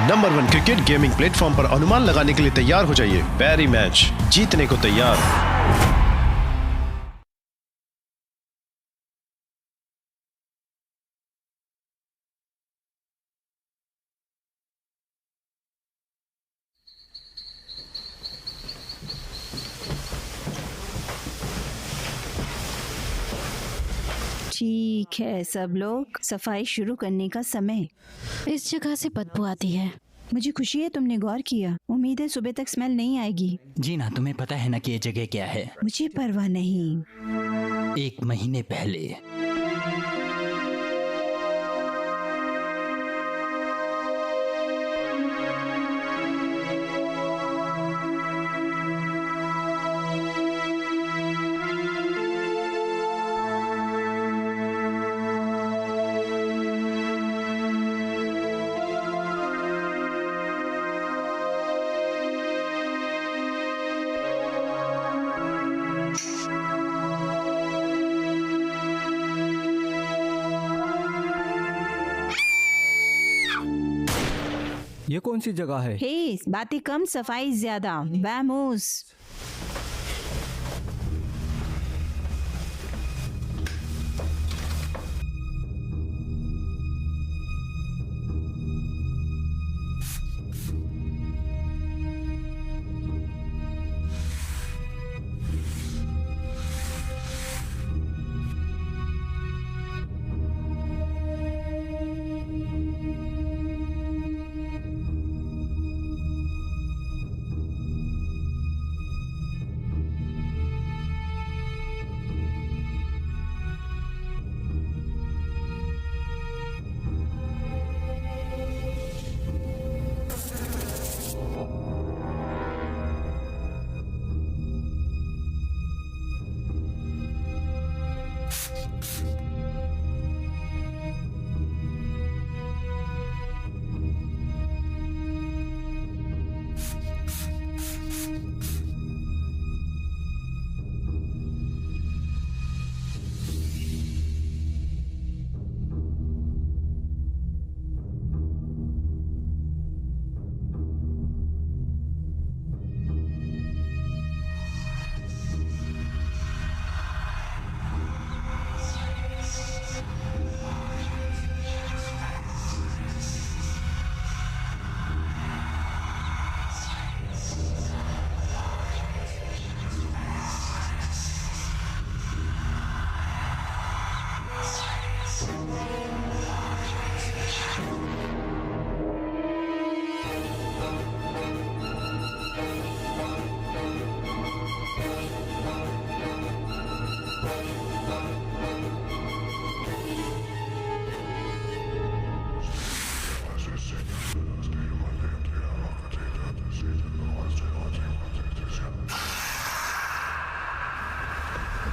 Number 1 cricket gaming platform पर अनुमान लगाने के लिए तैयार हो जाइए। पैरी मैच, जीतने को तैयार। ठीक है सब लोग, सफाई शुरू करने का समय। इस जगह से बदबू आती है। मुझे खुशी है तुमने गौर किया। उम्मीद है सुबह तक स्मेल नहीं आएगी। जी ना, तुम्हें पता है ना कि ये जगह क्या है? मुझे परवाह नहीं। 1 महीने पहले ये कौन सी जगह है? हे, बातें कम सफाई ज्यादा। वैमोस।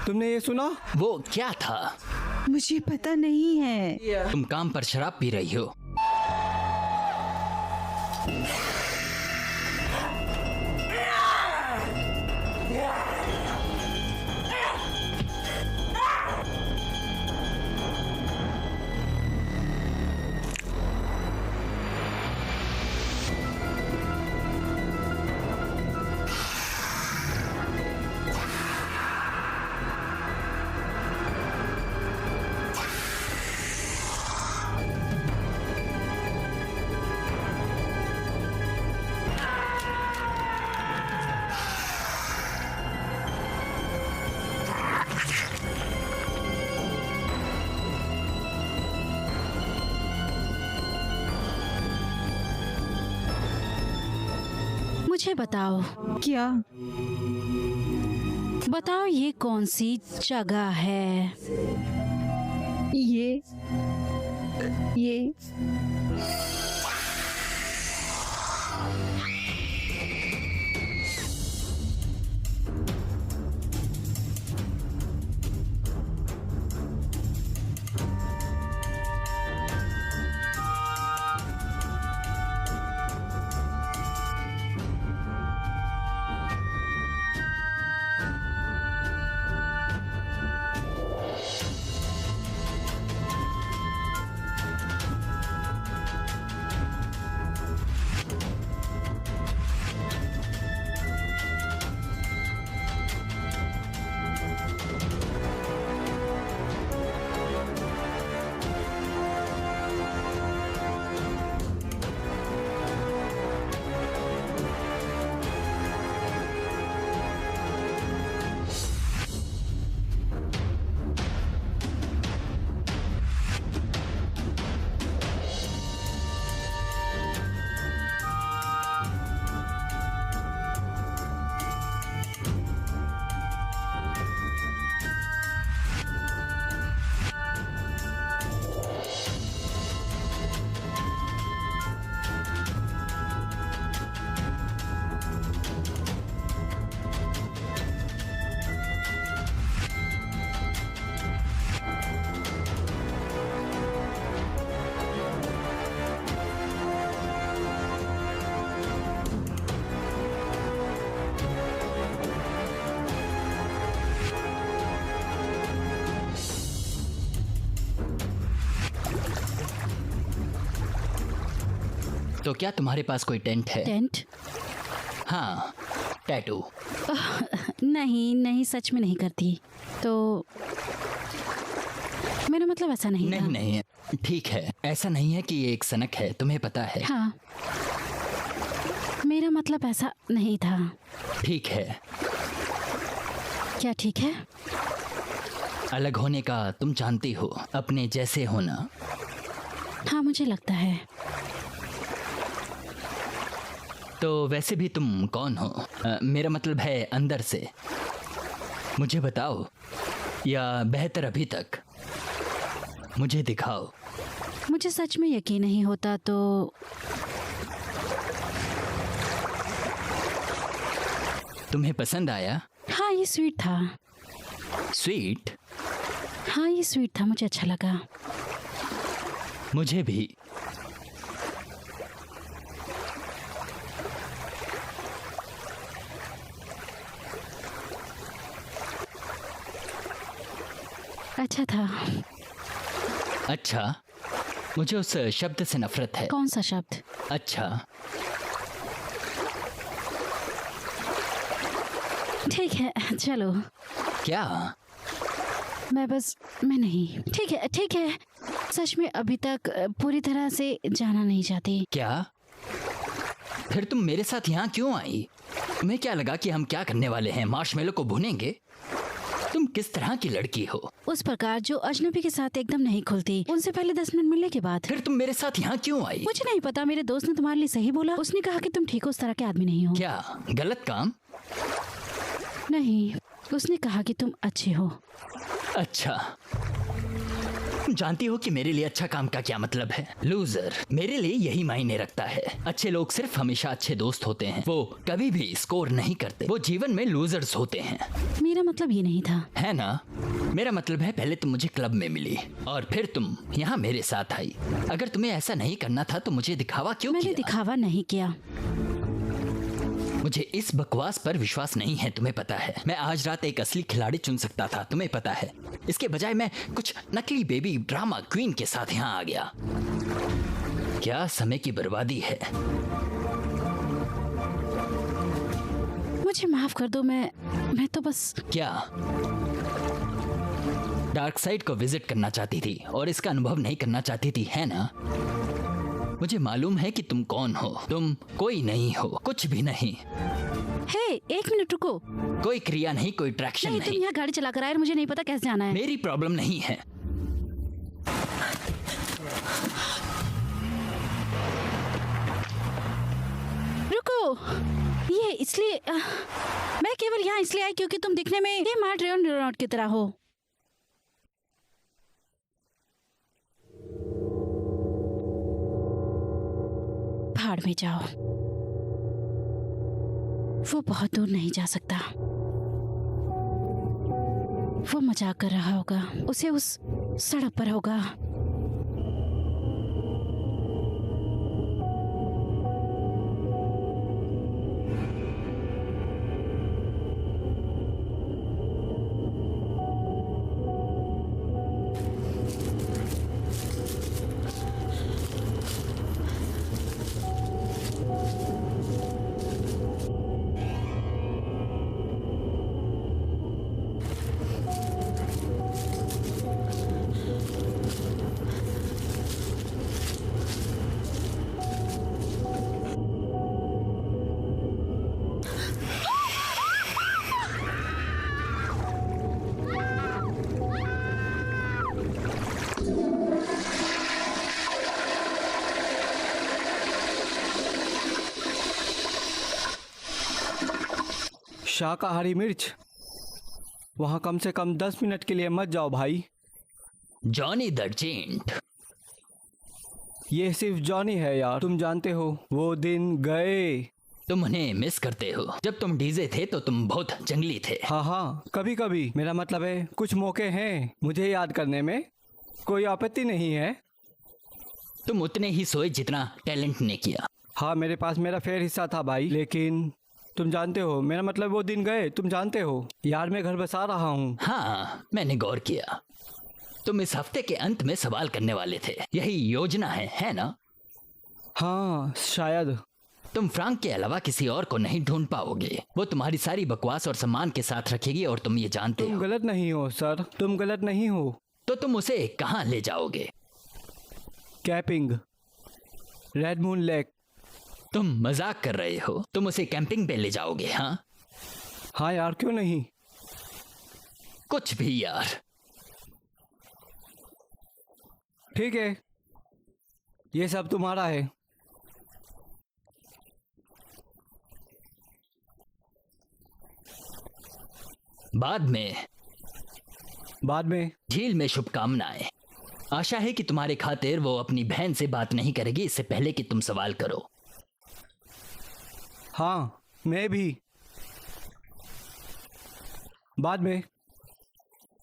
तुमने ये सुना? वो क्या था? मुझे पता नहीं है। तुम काम पर शराब पी रही हो। मुझे बताओ, क्या? बताओ ये कौन सी जगह है? ये तो क्या तुम्हारे पास कोई टेंट है? टेंट? हाँ, टैटू। नहीं नहीं, सच में नहीं करती। तो मेरा मतलब ऐसा नहीं था। नहीं नहीं, ठीक है, ऐसा नहीं है कि ये एक सनक है, तुम्हें पता है। हाँ, मेरा मतलब ऐसा नहीं था। ठीक है। क्या ठीक है? अलग होने का तुम जानती हो, अपने जैसे होना। हाँ, मुझे लगता है। तो वैसे भी तुम कौन हो? मेरा मतलब है अंदर से। मुझे बताओ, या बेहतर अभी तक मुझे दिखाओ। मुझे सच में यकीन नहीं होता तो तुम्हें पसंद आया? हाँ, ये स्वीट था। स्वीट? हाँ, ये स्वीट था, मुझे अच्छा लगा। मुझे भी। अच्छा था। अच्छा, मुझे उस शब्द से नफरत है। कौन सा शब्द? अच्छा। ठीक है, चलो। क्या? मैं नहीं। ठीक है ठीक है, सच में अभी तक पूरी तरह से जाना नहीं चाहती। क्या? फिर तुम मेरे साथ यहाँ क्यों आई? तुम्हें क्या लगा कि हम क्या करने वाले हैं? मार्शमेलो को भूनेंगे? तुम किस तरह की लड़की हो? उस प्रकार जो अजनबी के साथ एकदम नहीं खुलती, उनसे पहले 10 मिनट मिलने के बाद। फिर तुम मेरे साथ यहाँ क्यों आई? मुझे नहीं पता, मेरे दोस्त ने तुम्हारे लिए सही बोला। उसने कहा कि तुम ठीक उस तरह के आदमी नहीं हो। क्या गलत काम? नहीं, उसने कहा कि तुम अच्छे हो। अच्छा, तुम जानती हो कि मेरे लिए अच्छा काम का क्या मतलब है? लूजर मेरे लिए यही मायने रखता है। अच्छे लोग सिर्फ हमेशा अच्छे दोस्त होते हैं, वो कभी भी स्कोर नहीं करते, वो जीवन में लूजर्स होते हैं। मेरा मतलब ये नहीं था। है ना? मेरा मतलब है, पहले तुम मुझे क्लब में मिली और फिर तुम यहाँ मेरे साथ आई। अगर तुम्हें ऐसा नहीं करना था तो मुझे दिखावा क्यों मैंने किया? दिखावा नहीं किया। मुझे इस बकवास पर विश्वास नहीं है, तुम्हें पता है। मैं आज रात एक असली खिलाड़ी चुन सकता था, तुम्हें पता है। इसके बजाय मैं कुछ नकली बेबी ड्रामा क्वीन के साथ यहाँ आ गया। क्या समय की बर्बादी है। मुझे माफ कर दो, मैं तो बस। क्या डार्क साइड को विजिट करना चाहती थी और इसका अनुभव नहीं करना चाहती थी, है ना? मुझे मालूम है कि तुम कौन हो। तुम कोई नहीं हो, कुछ भी नहीं। हे, एक मिनट रुको। कोई क्रिया नहीं, कोई ट्रैक्शन नहीं, तुम नहीं। यहाँ गाड़ी चला कर आए और मुझे नहीं पता कैसे जाना है। मेरी प्रॉब्लम नहीं है। रुको, ये इसलिए मैं केवल यहाँ इसलिए आई क्योंकि तुम दिखने में ये मार्ट्रियन रेनॉल्ट की तरह हो। भाड़ में जाओ, वो बहुत दूर नहीं जा सकता। वो मजाक कर रहा होगा, उसे उस सड़क पर होगा। शाकाहारी मिर्च, वहाँ कम से कम 10 मिनट के लिए मत जाओ भाई। Johnny the gent. ये सिर्फ जॉनी है यार, तुम जानते हो वो दिन गए। तुम उन्हें मिस करते हो। जब तुम डीजे थे तो तुम बहुत जंगली थे। हाँ हाँ, कभी कभी। मेरा मतलब है कुछ मौके हैं मुझे याद करने में, कोई आपत्ति नहीं है। तुम उतने ही सोए जितना टैलेंट ने किया। हाँ, मेरे पास मेरा फेयर हिस्सा था भाई, लेकिन तुम जानते हो, मेरा मतलब वो दिन गए, तुम जानते हो यार। मैं घर बसा रहा हूँ। हाँ, मैंने गौर किया। तुम इस हफ्ते के अंत में सवाल करने वाले थे, यही योजना है ना? हाँ शायद। तुम फ्रांक के अलावा किसी और को नहीं ढूंढ पाओगे। वो तुम्हारी सारी बकवास और सम्मान के साथ रखेगी और तुम ये जानते तुम हो। गलत नहीं हो सर, तुम गलत नहीं हो। तो तुम उसे कहाँ ले जाओगे? Camping, red moon lake. तुम मजाक कर रहे हो? तुम उसे कैंपिंग पे ले जाओगे? हाँ हाँ यार, क्यों नहीं। कुछ भी यार। ठीक है, ये सब तुम्हारा है। बाद में झील में शुभकामनाएं। आशा है कि तुम्हारे खातिर वो अपनी बहन से बात नहीं करेगी इससे पहले कि तुम सवाल करो। हाँ मैं भी। बाद में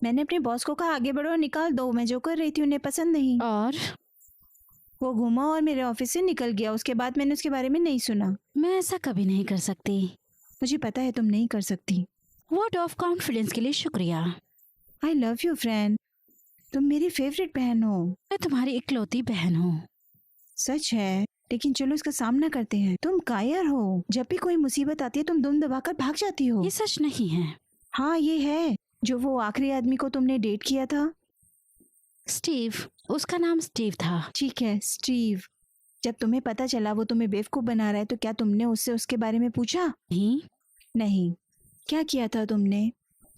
मैंने अपने बॉस को कहा आगे बढ़ो और निकाल दो। मैं जो कर रही थी उन्हें पसंद नहीं। और वो घूमा और मेरे ऑफिस से निकल गया। उसके बाद मैंने उसके बारे में नहीं सुना। मैं ऐसा कभी नहीं कर सकती। मुझे पता है तुम नहीं कर सकती। वर्ड ऑफ कॉन्फिडेंस के लिए शुक्रिया। आई लव यू फ्रेंड। तुम मेरी फेवरेट बहन हो। मैं तुम्हारी इकलौती बहन हूँ। सच है, लेकिन चलो इसका सामना करते हैं। तुम कायर हो। जब भी कोई मुसीबत आती है तुम दुम दबाकर भाग जाती हो। ये सच नहीं है। हाँ ये है। जो वो आखिरी आदमी को तुमने डेट किया था। स्टीव, उसका नाम स्टीव था। ठीक है स्टीव। जब तुम्हें पता चला वो तुम्हें बेवकूफ बना रहा है तो क्या तुमने उससे उसके बारे में पूछा? नहीं, नहीं। क्या किया था तुमने?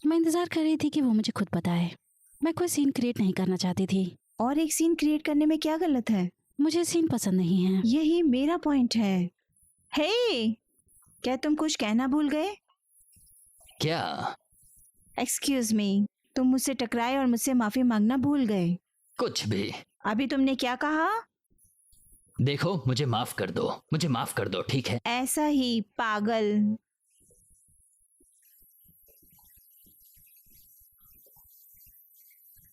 मैं इंतजार कर रही थी कि वो मुझे खुद बताए। मैं कोई सीन क्रिएट नहीं करना चाहती थी। और एक सीन क्रिएट करने में क्या गलत है? मुझे सीन पसंद नहीं है। यही मेरा पॉइंट है। हे, क्या तुम कुछ कहना भूल गए? क्या? एक्सक्यूज मी, तुम मुझसे टकराए और मुझसे माफी मांगना भूल गए। कुछ भी। अभी तुमने क्या कहा? देखो, मुझे माफ कर दो, मुझे माफ कर दो, ठीक है? ऐसा ही पागल।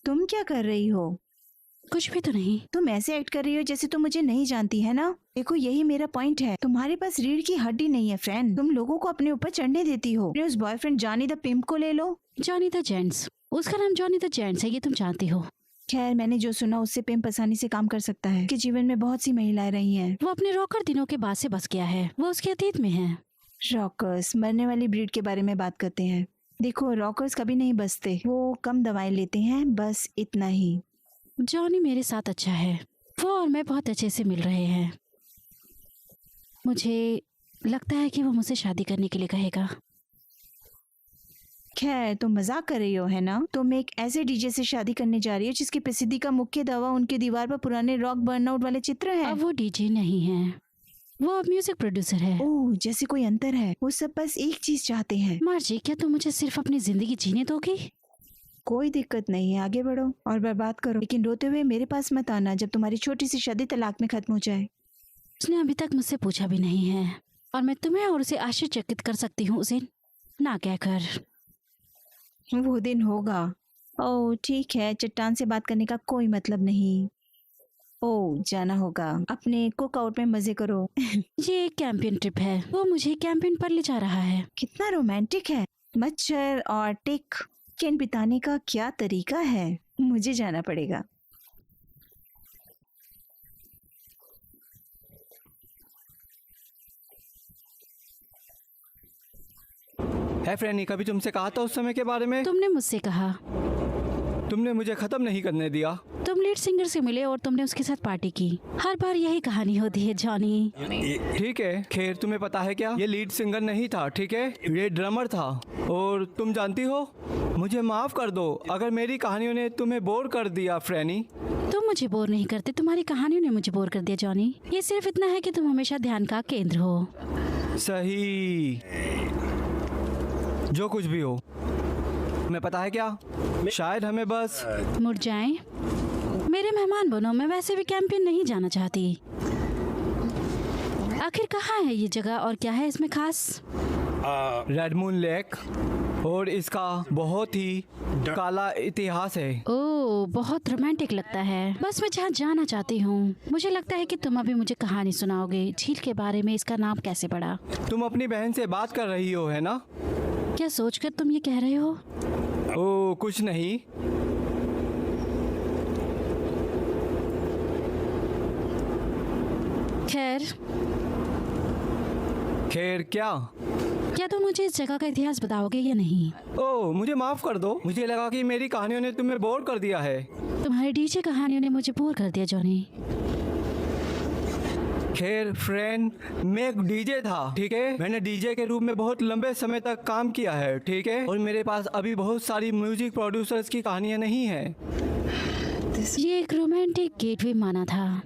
तुम क्या कर रही हो? कुछ भी तो नहीं। तुम ऐसे एक्ट कर रही हो जैसे तुम मुझे नहीं जानती है ना। देखो यही मेरा पॉइंट है। तुम्हारे पास रीढ़ की हड्डी नहीं है फ्रेंड। तुम लोगों को अपने ऊपर चढ़ने देती हो। अपने उस बॉयफ्रेंड जॉनी द पिम्प को ले लो। जॉनी द जेंट्स, उसका नाम जॉनी द जेंट्स है, ये तुम जानती हो। खैर, मैंने जो सुना उससे पिम्प आसानी से काम कर सकता है। उसके जीवन में बहुत सी महिलाएं रही हैं। वो अपने रॉकर दिनों के बाद से बस गया है। वो उसके अतीत में है। रॉकर्स, मरने वाली ब्रीड के बारे में बात करते हैं। देखो रॉकर्स कभी नहीं बसते। वो कम दवाएं लेते हैं, बस इतना ही। जॉनी मेरे साथ अच्छा है। वो और मैं बहुत अच्छे से मिल रहे हैं। मुझे लगता है कि वो मुझसे शादी करने के लिए कहेगा। खैर, तुम मजाक कर रही हो है ना? तुम एक ऐसे डीजे से शादी करने जा रही हो जिसकी प्रसिद्धि का मुख्य दावा उनकी दीवार पर पुराने रॉक बर्नआउट वाले चित्र हैं। अब वो डीजे नहीं है, वो अब म्यूजिक प्रोड्यूसर है। ओह, जैसे कोई अंतर है। वो सब बस एक चीज चाहते हैं। मार्जी, क्या तुम मुझे सिर्फ अपनी जिंदगी जीने दोगी? कोई दिक्कत नहीं है, आगे बढ़ो और बर्बाद करो, लेकिन रोते हुए मेरे पास मत आना जब तुम्हारी छोटी सी शादी तलाक में खत्म हो जाए। उसने अभी तक मुझसे पूछा भी नहीं है और मैं तुम्हें और उसे आश्चर्यचकित कर सकती हूँ उसे ना कहकर। वो दिन होगा। ओह ठीक है, चट्टान से बात करने का कोई मतलब नहीं। ओह, जाना होगा। अपने कुक आउट में मजे करो। ये एक कैंपियन ट्रिप है। वो मुझे कैंपियन पर ले जा रहा है। कितना रोमांटिक है। मच्छर और टिक वीकेंड बिताने का क्या तरीका है। मुझे जाना पड़ेगा। है फ्रेंडी, कभी तुमसे कहा था उस समय के बारे में? तुमने मुझसे कहा। तुमने मुझे खत्म नहीं करने दिया। तुम लीड सिंगर से मिले और तुमने उसके साथ पार्टी की। हर बार यही कहानी होती है जॉनी। ठीक है, खैर तुम्हें पता है क्या, ये लीड सिंगर नहीं था, ठीक है, ये ड्रमर था। और तुम जानती हो, मुझे माफ कर दो अगर मेरी कहानियों ने तुम्हें बोर कर दिया फ्रेनी। तुम मुझे बोर नहीं करते, तुम्हारी कहानियों ने मुझे बोर कर दिया जॉनी। ये सिर्फ इतना है कि तुम हमेशा ध्यान का केंद्र हो। सही, जो कुछ भी हो। मैं पता है क्या, शायद हमें बस मुड़ जाएं। मेरे मेहमान बनो, मैं वैसे भी कैंपियन नहीं जाना चाहती। आखिर कहाँ है ये जगह और क्या है इसमें खास? रेड मून लेक और इसका बहुत ही काला इतिहास है। ओह, बहुत रोमांटिक लगता है। बस मैं जहाँ जाना चाहती हूँ। मुझे लगता है कि तुम अभी मुझे कहानी सुनाओगे झील के बारे में। इसका नाम कैसे पड़ा? तुम अपनी बहन से बात कर रही हो, है ना? क्या सोचकर तुम ये कह रहे हो? ओह, कुछ नहीं। खैर, खैर क्या? क्या तुम मुझे इस जगह का इतिहास बताओगे या नहीं? ओह, मुझे माफ कर दो, मुझे लगा कि मेरी कहानियों ने तुम्हें बोर कर दिया है। तुम्हारी डीजे कहानियों ने मुझे बोर कर दिया जॉनी। खैर फ्रेंड, मैं एक डीजे था, ठीक है। मैंने डीजे के रूप में बहुत लंबे समय तक काम किया है, ठीक है। और मेरे पास अभी बहुत सारी म्यूजिक प्रोड्यूसर्स की कहानियां नहीं है। ये एक रोमांटिक गेटवे माना था।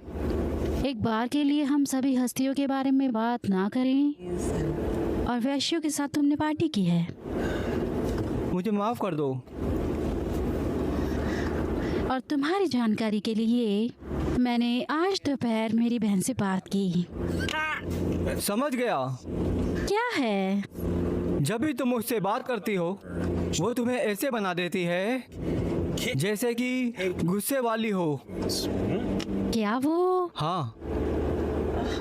एक बार के लिए हम सभी हस्तियों के बारे में बात ना करें और वैश्यों के साथ तुमने पार्टी की है। मुझे माफ कर दो। और तुम्हारी जानकारी के लिए मैंने आज दोपहर मेरी बहन से बात की। समझ गया। क्या है? जब भी तुम मुझसे बात करती हो वो तुम्हें ऐसे बना देती है जैसे कि गुस्से वाली हो। क्या वो? हाँ,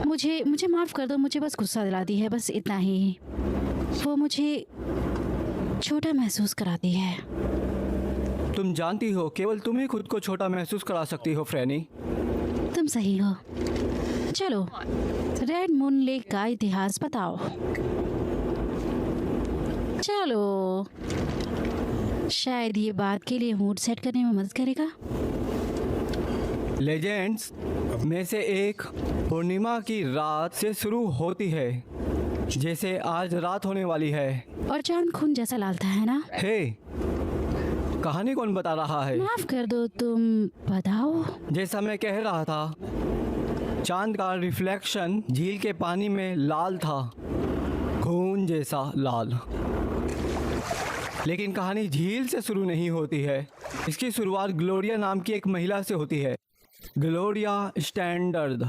मुझे मुझे माफ कर दो, मुझे बस गुस्सा दिलाती है, बस इतना ही। वो मुझे छोटा महसूस कराती है। तुम जानती हो केवल तुम ही खुद को छोटा महसूस करा सकती हो फ्रैनी। तुम सही हो। चलो, रेड मून लेक का इतिहास बताओ। चलो, शायद ये बात के लिए मूड सेट करने में मदद करेगा। लेजेंड्स में से एक पूर्णिमा की रात से शुरू होती है, जैसे आज रात होने वाली है। और चांद खून जैसा लाल था, है ना? हे, कहानी कौन बता रहा है? माफ कर दो, तुम बताओ। जैसा मैं कह रहा था, चांद का रिफ्लेक्शन झील के पानी में लाल था, खून जैसा लाल। लेकिन कहानी झील से शुरू नहीं होती है। इसकी शुरुआत ग्लोरिया नाम की एक महिला से होती है, ग्लोरिया स्टैंडर्ड।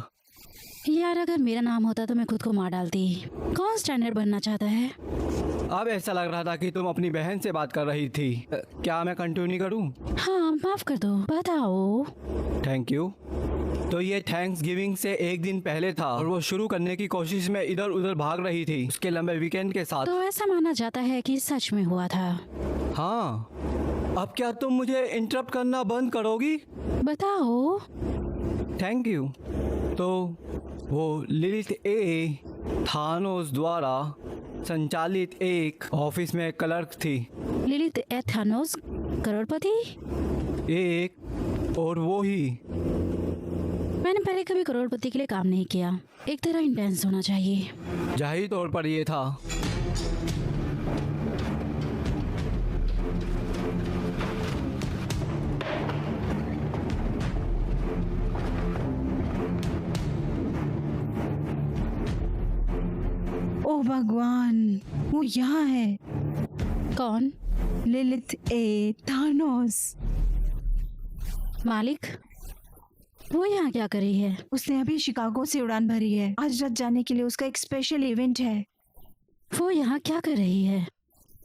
यार, अगर मेरा नाम होता तो मैं खुद को मार डालती। कौन स्टैंडर्ड बनना चाहता है? अब ऐसा लग रहा था कि तुम अपनी बहन से बात कर रही थी। क्या मैं कंटिन्यू करूं? हाँ, माफ कर दो, बताओ। Thank you. तो ये थैंक्स गिविंग से एक दिन पहले था और वो शुरू करने की कोशिश में इधर उधर भाग रही थी उसके लंबे वीकेंड के साथ। तो ऐसा माना जाता है कि सच में हुआ था। हाँ, अब क्या तुम मुझे इंटरप्ट करना बंद करोगी? बताओ। Thank you. तो वो लिलिथ ए थानोस द्वारा संचालित एक ऑफिस में क्लर्क थी। लिलिथ ए थानोस करोड़पति? एक और वो ही। मैंने पहले कभी करोड़पति के लिए काम नहीं किया। एक तरह इंटेंस होना चाहिए। जाहिर तौर पर ये था। ओह भगवान, वो यहाँ है। कौन? लिलिथ ए थानोस। मालिक, वो यहाँ क्या कर रही है? उसने अभी शिकागो से उड़ान भरी है। आज रात जाने के लिए उसका एक स्पेशल इवेंट है। वो यहाँ क्या कर रही है?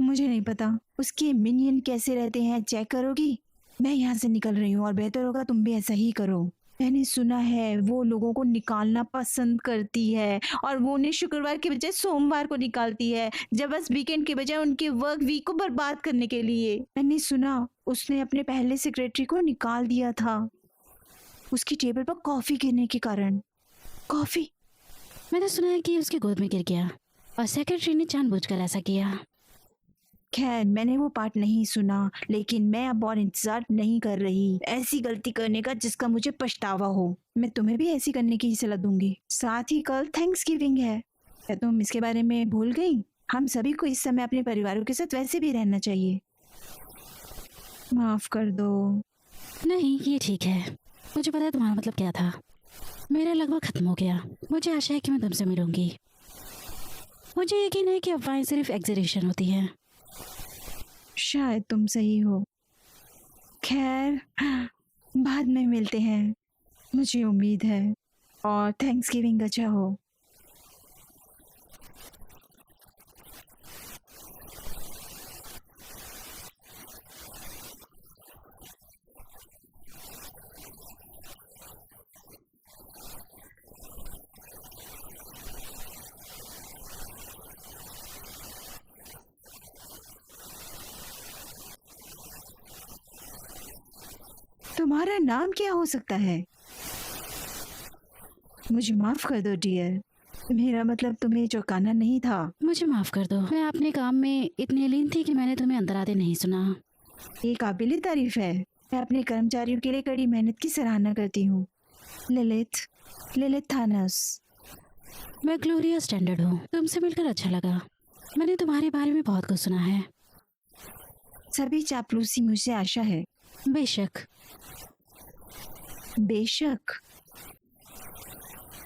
मुझे नहीं पता। उसके मिनियन कैसे रहते हैं चेक करोगी? मैं यहाँ से निकल रही हूँ और बेहतर होगा तुम भी ऐसा ही करो। मैंने सुना है वो लोगों को निकालना पसंद करती है और वो उन्हें शुक्रवार के बजाय सोमवार को निकालती है, जब बस वीकेंड के बजाय उनके वर्क वीक को बर्बाद करने के लिए। मैंने सुना उसने अपने पहले सेक्रेटरी को निकाल दिया था उसकी टेबल पर कॉफी गिरने के कारण। कॉफी? मैंने सुना है कि उसकी गोद में गिर गया और सेक्रेटरी ने जानबूझकर ऐसा किया। खैर, मैंने वो पार्ट नहीं सुना, लेकिन मैं अब और इंतजार नहीं कर रही ऐसी गलती करने का जिसका मुझे पछतावा हो। मैं तुम्हें भी ऐसी करने की सलाह दूंगी। साथ ही कल थैंक्स गिविंग है। क्या तुम इसके बारे में भूल गई? हम सभी को इस समय अपने परिवारों के साथ वैसे भी रहना चाहिए। माफ कर दो। नहीं, ये ठीक है। मुझे पता है तुम्हारा मतलब क्या था। मेरा लगभग खत्म हो गया। मुझे आशा है कि मैं तुमसे मिलूंगी। मुझे यकीन है कि अफवाहें सिर्फ एग्जैजरेशन होती हैं। शायद तुम सही हो। खैर, बाद में मिलते हैं, मुझे उम्मीद है। और थैंक्स गिविंग अच्छा हो। तुम्हारा नाम क्या हो सकता है? मुझे माफ कर दो डियर, मेरा मतलब तुम्हें चौंकाना नहीं था। मुझे माफ कर दो, मैं अपने काम में इतनी लीन थी कि मैंने तुम्हें अंदर आते नहीं सुना। ये काबिल तारीफ है। मैं अपने कर्मचारियों के लिए कड़ी मेहनत की सराहना करती हूँ। ललित थानस। मैं ग्लोरिया स्टैंडर्ड हूँ। तुमसे मिलकर अच्छा लगा। मैंने तुम्हारे बारे में बहुत कुछ सुना है। सभी चापलूसी मुझसे आशा है। बेशक। बेशक।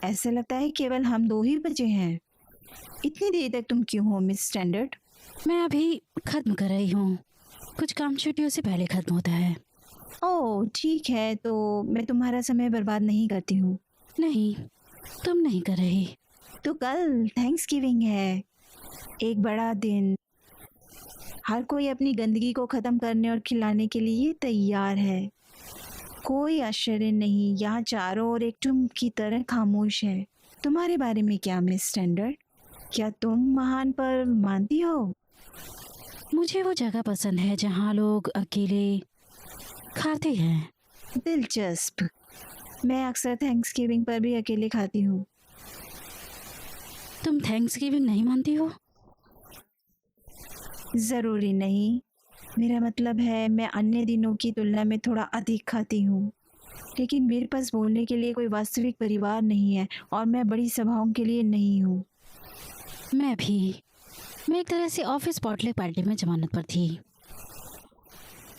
ऐसा लगता है केवल हम दो ही बचे हैं। इतनी देर तक तुम क्यों हो मिस स्टैंडर्ड? मैं अभी खत्म कर रही हूँ। कुछ काम छुट्टियों से पहले खत्म होता है। ओह ठीक है, तो मैं तुम्हारा समय बर्बाद नहीं करती हूँ। नहीं, तुम नहीं कर रही। तो कल थैंक्सगिविंग है, एक बड़ा दिन। हर कोई अपनी गंदगी को ख़त्म करने और खिलाने के लिए तैयार है। कोई आश्चर्य नहीं, यहाँ चारों ओर एक टुम की तरह खामोश है। तुम्हारे बारे में क्या मिस स्टैंडर्ड? क्या तुम महान पर मानती हो? मुझे वो जगह पसंद है जहाँ लोग अकेले खाते हैं। दिलचस्प। मैं अक्सर थैंक्सगिविंग पर भी अकेले खाती हूँ। तुम थैंक्सगिविंग नहीं मानती हो? ज़रूरी नहीं, मेरा मतलब है मैं अन्य दिनों की तुलना में थोड़ा अधिक खाती हूँ। लेकिन मेरे पास बोलने के लिए कोई वास्तविक परिवार नहीं है और मैं बड़ी सभाओं के लिए नहीं हूँ। मैं भी। मैं एक तरह से ऑफिस पॉटलक पार्टी में जमानत पर थी।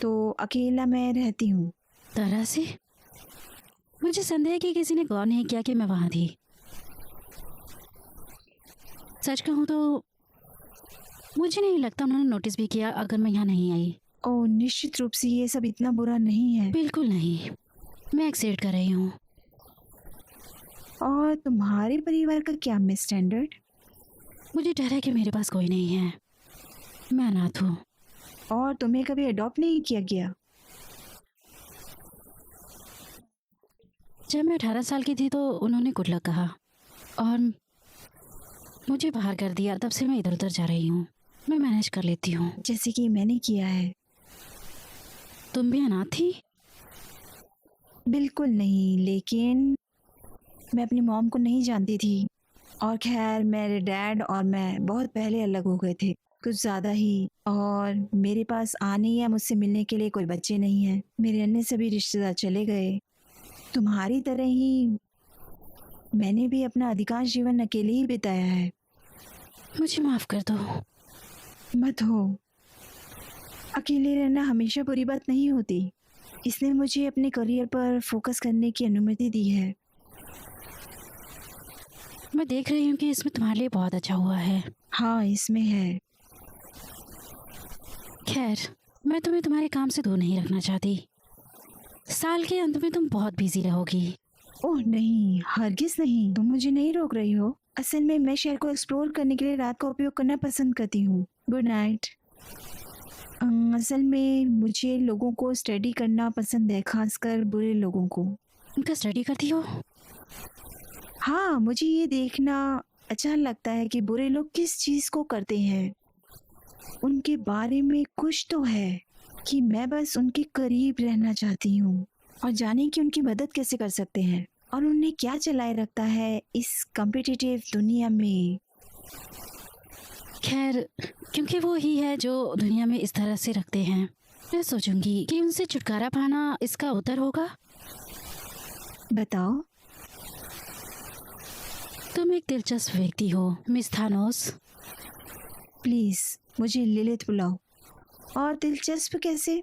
तो अकेला मैं रहती हूँ। तरह से मुझे संदेह है कि किसी ने गौर नहीं किया कि मैं वहाँ थी। सच कहूँ तो मुझे नहीं लगता उन्होंने नोटिस भी किया अगर मैं यहाँ नहीं आई। ओह निश्चित रूप से ये सब इतना बुरा नहीं है। बिल्कुल नहीं, मैं एक्सेप्ट कर रही हूँ। और तुम्हारे परिवार का क्या मिस स्टैंडर्ड? मुझे डर है कि मेरे पास कोई नहीं है। मैं अनाथ हूँ। और तुम्हें कभी अडॉप्ट नहीं किया गया? जब मैं 18 साल की थी तो उन्होंने गुड लक कहा और मुझे बाहर कर दिया। तब से मैं इधर उधर जा रही हूँ। मैं मैनेज कर लेती हूँ। जैसे कि मैंने किया है। तुम भी अनाथ थी? बिल्कुल नहीं, लेकिन मैं अपनी मॉम को नहीं जानती थी। और खैर मेरे डैड और मैं बहुत पहले अलग हो गए थे, कुछ ज़्यादा ही। और मेरे पास आने या मुझसे मिलने के लिए कोई बच्चे नहीं हैं। मेरे अन्य सभी रिश्तेदार चले गए। तुम्हारी तरह ही मैंने भी अपना अधिकांश जीवन अकेले ही बिताया है। मुझे माफ़ कर दो। मत हो। अकेले रहना हमेशा बुरी बात नहीं होती। इसने मुझे अपने करियर पर फोकस करने की अनुमति दी है। मैं देख रही हूँ कि इसमें तुम्हारे लिए बहुत अच्छा हुआ है। हाँ इसमें है। खैर, मैं तुम्हें तुम्हारे काम से दूर नहीं रखना चाहती। साल के अंत में तुम बहुत बिजी रहोगी। ओह नहीं, हरगिज नहीं। तुम मुझे नहीं रोक रही हो। असल में मैं शहर को एक्सप्लोर करने के लिए रात का उपयोग करना पसंद करती हूँ। Good night. असल में मुझे लोगों को स्टडी करना पसंद है, खासकर बुरे लोगों को। उनका स्टडी करती हो? हाँ, मुझे ये देखना अच्छा लगता है कि बुरे लोग किस चीज़ को करते हैं। उनके बारे में कुछ तो है कि मैं बस उनके करीब रहना चाहती हूँ और जाने कि उनकी मदद कैसे कर सकते हैं और उन्हें क्या चलाए रखता है इस कॉम्पिटिटिव दुनिया में। खैर, क्योंकि वो ही है जो दुनिया में इस तरह से रखते हैं, मैं सोचूंगी कि उनसे छुटकारा पाना इसका उत्तर होगा। बताओ। तुम एक दिलचस्प व्यक्ति हो मिस थानोस। प्लीज़ मुझे लिलित बुलाओ। और दिलचस्प कैसे?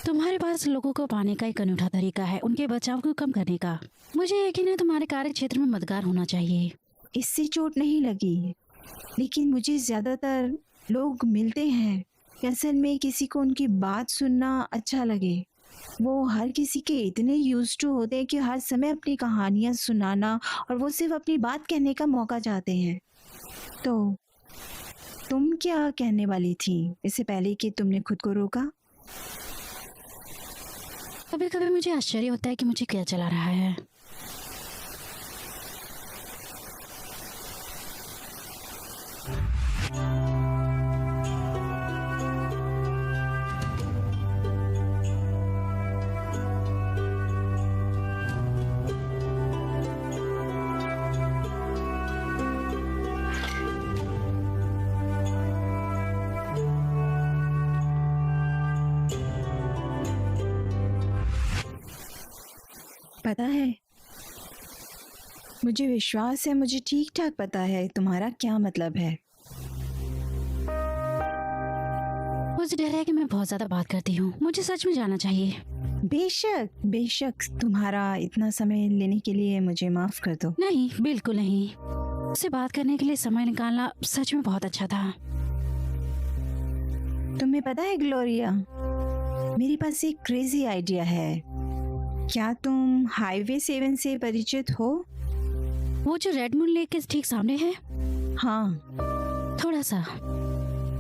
तुम्हारे पास लोगों को पाने का एक अनूठा तरीका है, उनके बचाव को कम करने का। मुझे यकीन है तुम्हारे कार्य क्षेत्र में मददगार होना चाहिए। इससे चोट नहीं लगी, लेकिन मुझे ज़्यादातर लोग मिलते हैं कि असल में किसी को उनकी बात सुनना अच्छा लगे। वो हर किसी के इतने यूज्ड टू होते हैं कि हर समय अपनी कहानियाँ सुनाना और वो सिर्फ अपनी बात कहने का मौका चाहते हैं। तो तुम क्या कहने वाली थी इससे पहले कि तुमने खुद को रोका? कभी कभी मुझे आश्चर्य होता है कि मुझे क्या चला रहा है। पता है, मुझे विश्वास है मुझे ठीक ठाक पता है तुम्हारा क्या मतलब है। मुझे डर है कि मैं बहुत ज्यादा बात करती हूँ, मुझे सच में जाना चाहिए। बेशक बेशक, तुम्हारा इतना समय लेने के लिए मुझे माफ कर दो। नहीं, बिल्कुल नहीं। उससे बात करने के लिए समय निकालना सच में बहुत अच्छा था। तुम्हें पता है ग्लोरिया, मेरे पास एक क्रेजी आइडिया है। क्या तुम हाईवे 7 से परिचित हो? वो जो रेड मून लेक के ठीक सामने है? हाँ। थोड़ा सा।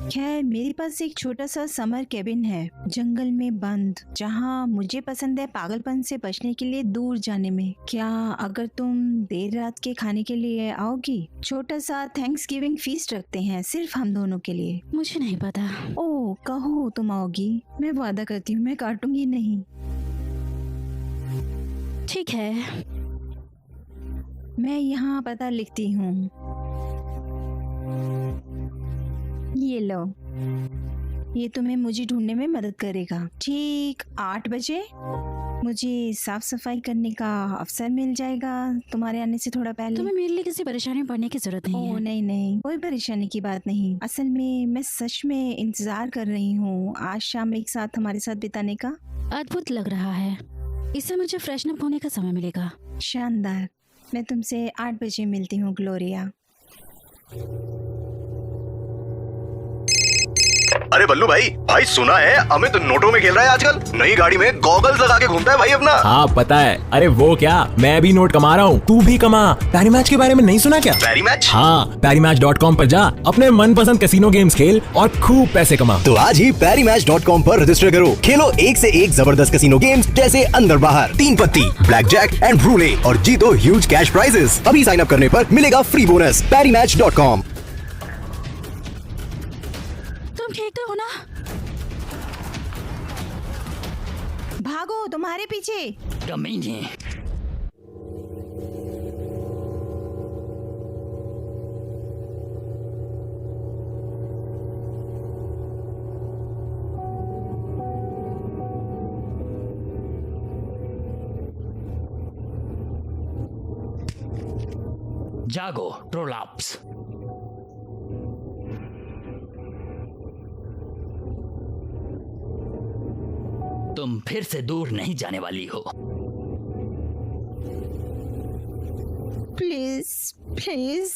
खैर, मेरे पास एक छोटा सा समर केबिन है, जंगल में बंद, जहाँ मुझे पसंद है पागलपन से बचने के लिए दूर जाने में। क्या अगर तुम देर रात के खाने के लिए आओगी? छोटा सा थैंक्सगिविंग फीस्ट रखते हैं सिर्फ हम दोनों के लिए। मुझे नहीं पता। ओह, कहो तुम आओगी, मैं वादा करती हूँ मैं काटूंगी नहीं। ठीक है। मैं यहाँ पता लिखती हूँ, ये लो। ये तुम्हें मुझे ढूंढने में मदद करेगा। ठीक 8 बजे मुझे साफ सफाई करने का अवसर मिल जाएगा तुम्हारे आने से थोड़ा पहले। तुम्हें मेरे लिए किसी परेशानी में पड़ने की जरूरत नहीं ओह है। नहीं नहीं, कोई परेशानी की बात नहीं। असल में मैं सच में इंतजार कर रही हूँ आज शाम एक साथ हमारे साथ बिताने का। अद्भुत लग रहा है। इससे मुझे फ्रेशन अप होने का समय मिलेगा। शानदार। मैं तुमसे 8 बजे मिलती हूँ ग्लोरिया। अरे बल्लू भाई, भाई सुना है अमित नोटों में खेल रहा है आजकल। नई गाड़ी में गॉगल्स लगा के घूमता है भाई अपना। हाँ पता है। अरे वो क्या, मैं भी नोट कमा रहा हूँ, तू भी कमा। पैरी मैच के बारे में नहीं सुना क्या? पैरी मैच? हाँ, PariMatch.com पर जा, अपने मनपसंद कैसीनो गेम्स खेल और खूब पैसे कमा। तो आज ही PariMatch.com पर रजिस्टर करो, खेलो एक से एक जबरदस्त कैसीनो गेम्स जैसे अंदर बाहर, 3 पत्ती, ब्लैक जैक एंड ब्रूले और जीतो ह्यूज कैश प्राइजेस। अभी साइन अप करने पर मिलेगा फ्री बोनस। PariMatch.com। तुम ठीक तो हो ना? भागो, तुम्हारे पीछे। कमीने। जागो ट्रोलाप्स। तुम फिर से दूर नहीं जाने वाली हो। Please please.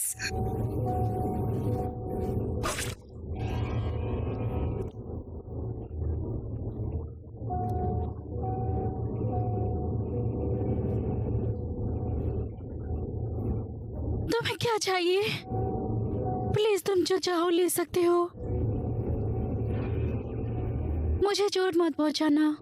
तुम्हें क्या चाहिए? प्लीज तुम जो चाहो ले सकते हो। मुझे चोट मत पहुंचाना।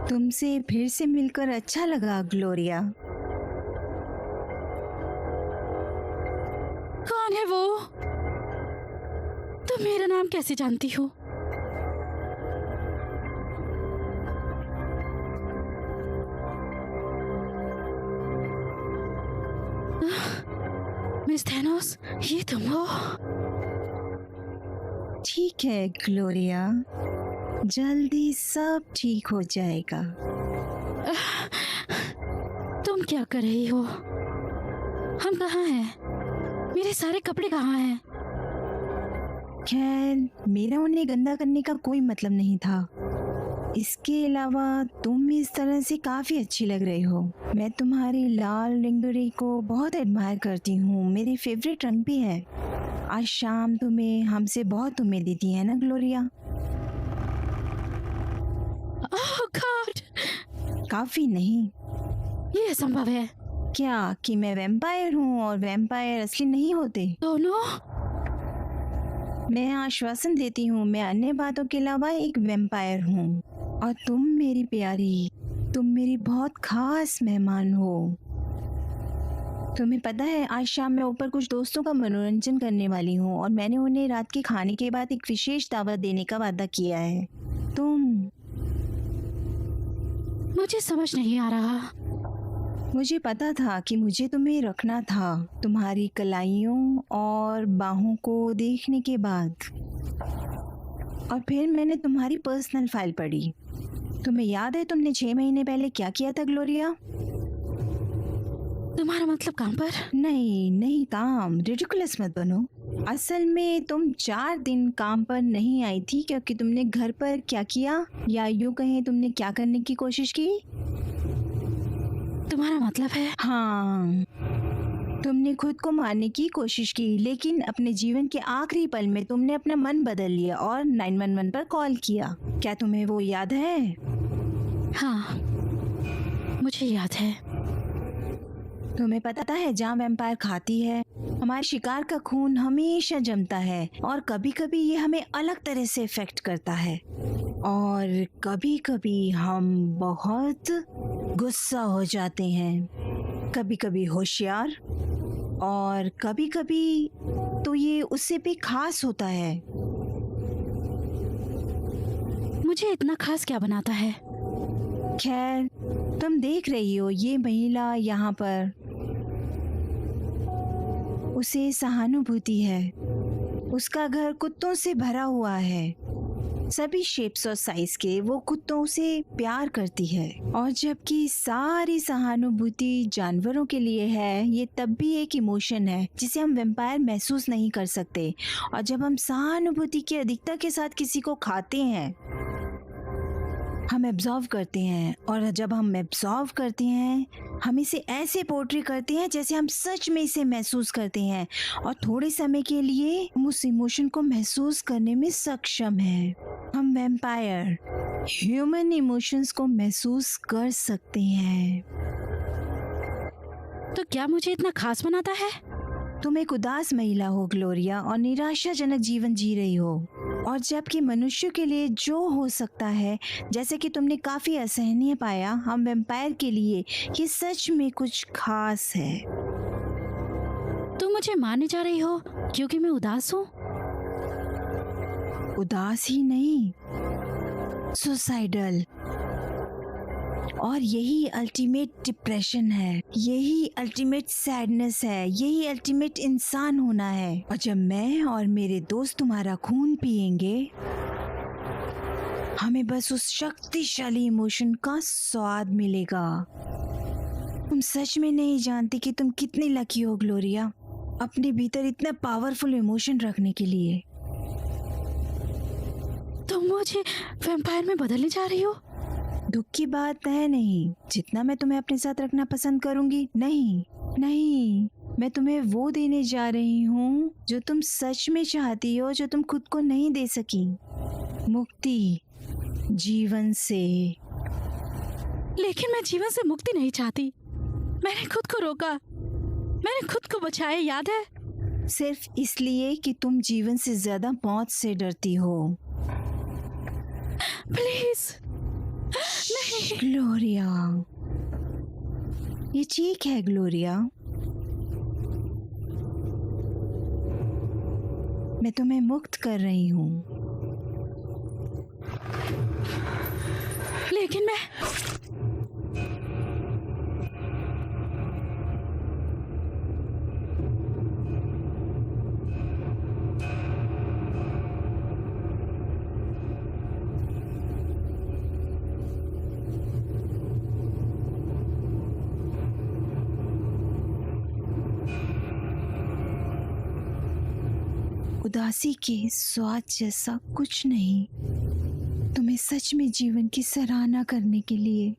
तुमसे फिर से मिलकर अच्छा लगा ग्लोरिया। कौन है वो? तुम मेरा नाम कैसे जानती हो? मिस थैनोस, ये तुम हो? ठीक है ग्लोरिया, जल्दी सब ठीक हो जाएगा। तुम क्या कर रही हो? हम कहाँ हैं? मेरे सारे कपड़े कहाँ हैं? खैर, मेरा उन्हें गंदा करने का कोई मतलब नहीं था। इसके अलावा तुम इस तरह से काफ़ी अच्छी लग रही हो। मैं तुम्हारी लाल लिंगरी को बहुत एडमायर करती हूँ, मेरी फेवरेट रंग भी है। आज शाम तुम्हें हमसे बहुत उम्मीदें थी है ना ग्लोरिया? ओह गॉड! काफ़ी नहीं। ये असंभव है। क्या कि मैं वैम्पायर हूँ और वैम्पायर असली नहीं होते? दोनों? मैं आश्वासन देती हूँ, मैं अन्य बातों के अलावा एक वैम्पायर हूँ। और तुम मेरी प्यारी, तुम मेरी बहुत खास मेहमान हो। तुम्हें पता है आज शाम मैं ऊपर कुछ दोस्तों का मनोरंजन करने वाली हूँ और मैंने उन्हें रात के खाने के बाद एक विशेष दावत देने का वादा किया है। मुझे समझ नहीं आ रहा। मुझे पता था कि मुझे तुम्हें रखना था तुम्हारी कलाइयों और बाहों को देखने के बाद। और फिर मैंने तुम्हारी पर्सनल फाइल पढ़ी। तुम्हें याद है तुमने 6 महीने पहले क्या किया था ग्लोरिया? तुम्हारा मतलब काम पर? नहीं काम, रिडिकुलस मत बनो। असल में तुम 4 दिन काम पर नहीं आई थी क्योंकि तुमने घर पर क्या किया, या यूं कहें तुमने क्या करने की कोशिश की? तुम्हारा मतलब है? हाँ, तुमने खुद को मारने की कोशिश की, लेकिन अपने जीवन के आखिरी पल में तुमने अपना मन बदल लिया और 911 पर कॉल किया। क्या तुम्हें वो याद है? हाँ, मुझे याद है। तुम्हें पता है जहाँ वैम्पायर खाती है हमारे शिकार का खून हमेशा जमता है और कभी कभी ये हमें अलग तरह से इफेक्ट करता है और कभी कभी हम बहुत गुस्सा हो जाते हैं, कभी कभी होशियार और कभी कभी तो ये उससे भी खास होता है। मुझे इतना खास क्या बनाता है? खैर, तुम देख रही हो ये महिला यहाँ पर, उसे सहानुभूति है। उसका घर कुत्तों से भरा हुआ है, सभी शेप्स और साइज के। वो कुत्तों से प्यार करती है और जबकि सारी सहानुभूति जानवरों के लिए है, ये तब भी एक इमोशन है जिसे हम वैम्पायर महसूस नहीं कर सकते। और जब हम सहानुभूति की अधिकता के साथ किसी को खाते हैं हम एब्जॉर्व करते हैं, और जब हम एब्जॉर्व करते हैं हम इसे ऐसे पोर्ट्रे करते हैं जैसे हम सच में इसे महसूस करते हैं और थोड़े समय के लिए हम उस इमोशन को महसूस करने में सक्षम हैं। हम वैम्पायर ह्यूमन इमोशंस को महसूस कर सकते हैं। तो क्या मुझे इतना खास बनाता है? तुम एक उदास महिला हो ग्लोरिया और निराशाजनक जीवन जी रही हो, और जबकि मनुष्य के लिए जो हो सकता है, जैसे कि तुमने काफी असहनीय पाया, हम वैम्पायर के लिए ये सच में कुछ खास है। तुम मुझे मारने जा रही हो क्योंकि मैं उदास हूँ? उदास ही नहीं, सुसाइडल। और यही अल्टीमेट डिप्रेशन है, यही अल्टीमेट सैडनेस है, यही अल्टीमेट इंसान होना है। और जब मैं और मेरे दोस्त तुम्हारा खून पिएंगे, हमें बस उस शक्तिशाली इमोशन का स्वाद मिलेगा। तुम सच में नहीं जानती कि तुम कितनी लकी हो ग्लोरिया, अपने भीतर इतना पावरफुल इमोशन रखने के लिए। तुम मुझे वैम्पायर में बदलने जा रही हो? दुख की बात है नहीं, जितना मैं तुम्हें अपने साथ रखना पसंद करूंगी। नहीं, मैं तुम्हें वो देने जा रही हूँ जो तुम सच में चाहती हो, जो तुम खुद को नहीं दे सकी। मुक्ति जीवन से। लेकिन मैं जीवन से मुक्ति नहीं चाहती। मैंने खुद को रोका, मैंने खुद को बचाया, याद है? सिर्फ इसलिए कि तुम जीवन से ज्यादा मौत से डरती हो। प्लीज नहीं। ग्लोरिया, ये ठीक है ग्लोरिया, मैं तुम्हें मुक्त कर रही हूँ। लेकिन मैं उदासी के स्वाद जैसा कुछ नहीं, तुम्हें सच में जीवन की सराहना करने के लिए।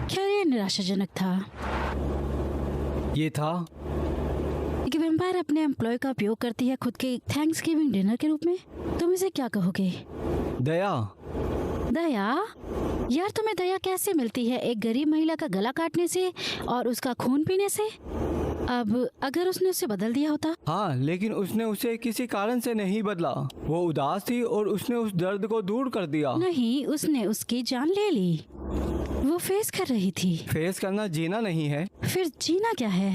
क्या ये निराशाजनक था? ये था कि वैम्पायर अपने एम्प्लॉय का उपयोग करती है खुद के थैंक्सगिविंग डिनर के रूप में। तुम इसे क्या कहोगे? दया। दया? यार, तुम्हें दया कैसे मिलती है एक गरीब महिला का गला काटने से और उसका खून पीने से? अब अगर उसने उसे बदल दिया होता? हाँ, लेकिन उसने उसे किसी कारण से नहीं बदला। वो उदास थी और उसने उस दर्द को दूर कर दिया। नहीं, उसने उसकी जान ले ली। वो फेस कर रही थी। फेस करना जीना नहीं है, फिर जीना क्या है?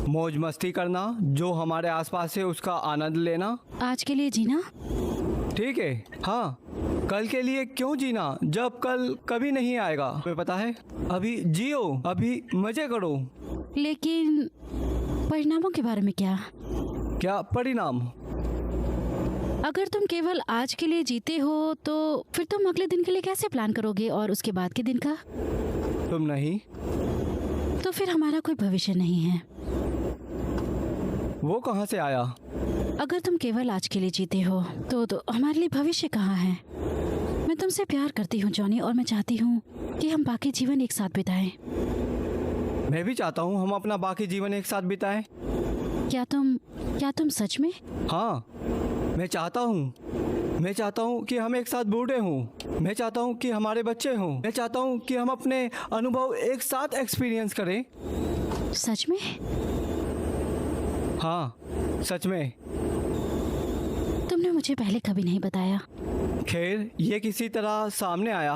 मौज मस्ती करना, जो हमारे आसपास है उसका आनंद लेना। आज के लिए जीना? ठीक है, हाँ, कल के लिए क्यों जीना जब कल कभी नहीं आएगा। तुम्हें पता है, अभी जियो, अभी मजे करो। लेकिन परिणामों के बारे में क्या? क्या परिणाम? अगर तुम केवल आज के लिए जीते हो तो फिर तुम अगले दिन के लिए कैसे प्लान करोगे, और उसके बाद के दिन का? तुम नहीं। तो फिर हमारा कोई भविष्य नहीं है। वो कहाँ से आया? अगर तुम केवल आज के लिए जीते हो तो हमारे लिए भविष्य कहाँ है? मैं तुमसे प्यार करती हूँ जॉनी, और मैं चाहती हूँ कि हम बाकी जीवन एक साथ बिताएं। मैं भी चाहता हूँ हम अपना बाकी जीवन एक साथ बिताएं। क्या तुम सच में? हाँ, मैं चाहता हूँ कि हम एक साथ बूढ़े हों। मैं चाहता हूँ कि हमारे बच्चे हों। मैं चाहता हूँ कि हम अपने अनुभव एक साथ एक्सपीरियंस करें। सच में? हाँ, सच में। तुमने मुझे पहले कभी नहीं बताया। खैर, ये किसी तरह सामने आया।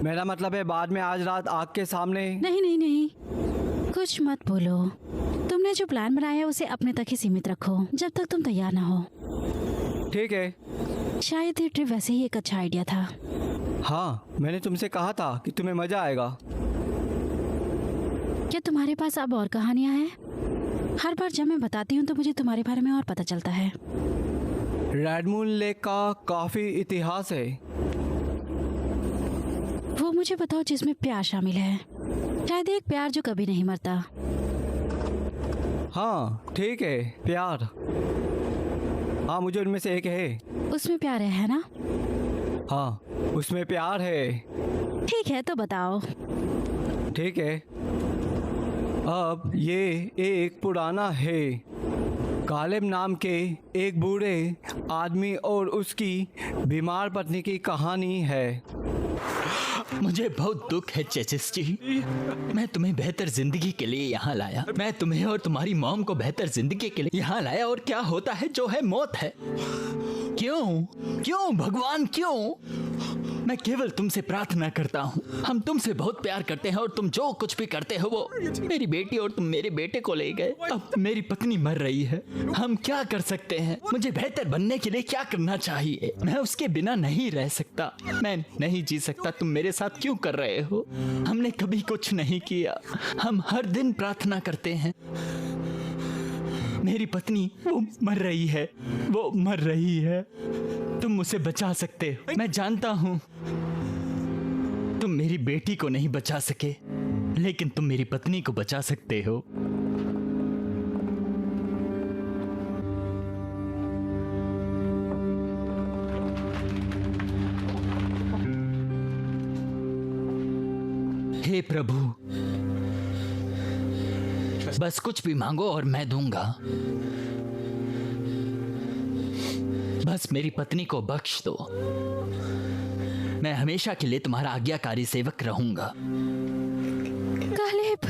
मेरा मतलब है बाद में आज रात आग के सामने। नहीं नहीं नहीं, कुछ मत बोलो। तुमने जो प्लान बनाया है उसे अपने तक ही सीमित रखो जब तक तुम तैयार ना हो। ठीक है। शायद ये ट्रिप वैसे ही एक अच्छा आइडिया था। हाँ, मैंने तुमसे कहा था कि तुम्हें मजा आएगा। क्या तुम्हारे पास अब और कहानियां हैं? हर बार जब मैं बताती हूँ तो मुझे तुम्हारे बारे में और पता चलता है। रेड मून लेक का काफी इतिहास है। वो मुझे बताओ जिसमें प्यार शामिल है। शायद एक प्यार जो कभी नहीं मरता। हाँ, ठीक है, प्यार। हाँ, मुझे उनमें से एक है। उसमें प्यार है ना? हाँ, उसमें प्यार है। ठीक है, तो बताओ। ठीक है, अब ये एक पुराना है। कालेब नाम के एक बूढ़े आदमी और उसकी बीमार पत्नी की कहानी है। मुझे बहुत दुख है चेचिस जी। मैं तुम्हें बेहतर जिंदगी के लिए यहाँ लाया। मैं तुम्हें और तुम्हारी मॉम को बेहतर जिंदगी के लिए यहाँ लाया, और क्या होता है? जो है मौत है। क्यों भगवान, क्यों? मैं केवल तुमसे प्रार्थना करता हूँ। हम तुमसे बहुत प्यार करते हैं और तुम जो कुछ भी करते हो वो मेरी बेटी और तुम मेरे बेटे को ले गए। अब मेरी पत्नी मर रही है। हम क्या कर सकते हैं? मुझे बेहतर बनने के लिए क्या करना चाहिए? मैं उसके बिना नहीं रह सकता। मैं नहीं जी सकता। तुम मेरे साथ क्यों कर रहे हो? हमने कभी कुछ नहीं किया। हम हर दिन प्रार्थना करते हैं। मेरी पत्नी वो मर रही है, वो मर रही है। तुम उसे बचा सकते हो। मैं जानता हूं तुम मेरी बेटी को नहीं बचा सके, लेकिन तुम मेरी पत्नी को बचा सकते हो। हे प्रभु, बस कुछ भी मांगो और मैं दूंगा। बस मेरी पत्नी को बख्श दो। मैं हमेशा के लिए तुम्हारा आज्ञाकारी सेवक रहूंगा। कालेब।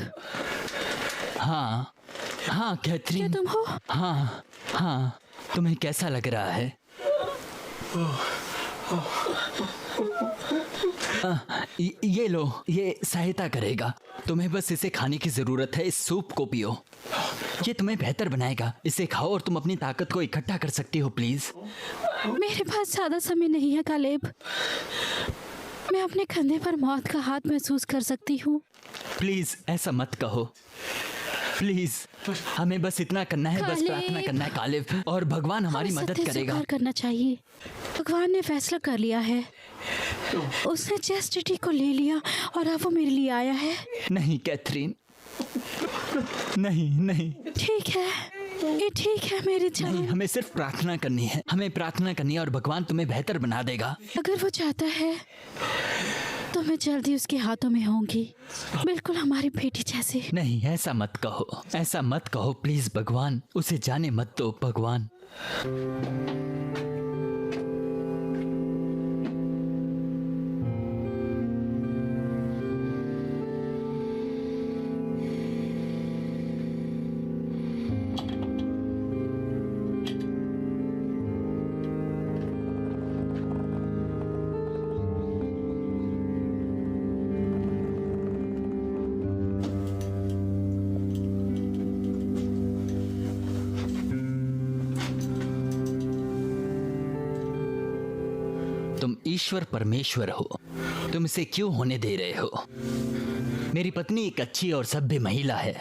हाँ हाँ कैथरीन, क्या तुम हो? हाँ हाँ, तुम्हें कैसा लग रहा है? ये लो, ये सहायता करेगा। तुम्हें बस इसे खाने की जरूरत है। इस सूप को पियो, ये तुम्हें बेहतर बनाएगा। इसे खाओ और तुम अपनी ताकत को इकट्ठा कर सकती हो। प्लीज। मेरे पास ज्यादा समय नहीं है कालेब। मैं अपने कंधे पर मौत का हाथ महसूस कर सकती हूँ। प्लीज ऐसा मत कहो। प्लीज, हमें बस इतना करना है, बस प्रार्थना करना है कालेब, और भगवान हमारी हमें मदद सत्य करेगा। स्वीकार करना चाहिए। भगवान ने फैसला कर लिया है। उसने चेस्टिटी को ले लिया और अब वो मेरे लिए आया है। नहीं कैथरीन, नहीं नहीं ठीक है, ये ठीक है मेरी जान। नहीं, हमें सिर्फ प्रार्थना करनी है। हमें प्रार्थना करनी है और भगवान तुम्हें बेहतर बना देगा। अगर वो चाहता है तो मैं जल्दी उसके हाथों में होंगी, बिल्कुल हमारी बेटी जैसे। नहीं, ऐसा मत कहो, ऐसा मत कहो प्लीज। भगवान, उसे जाने मत दो भगवान। ईश्वर परमेश्वर हो, तुम इसे क्यों होने दे रहे हो? मेरी पत्नी एक अच्छी और सभ्य महिला है।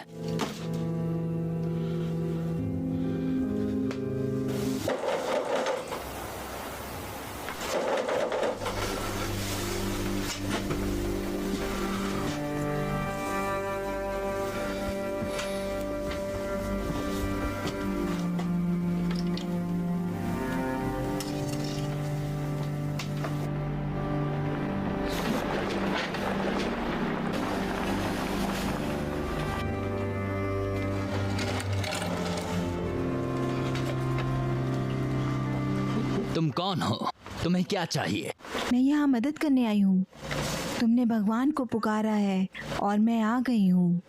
तुम कौन हो? तुम्हें क्या चाहिए? मैं यहाँ मदद करने आई हूँ। तुमने भगवान को पुकारा है और मैं आ गई हूँ।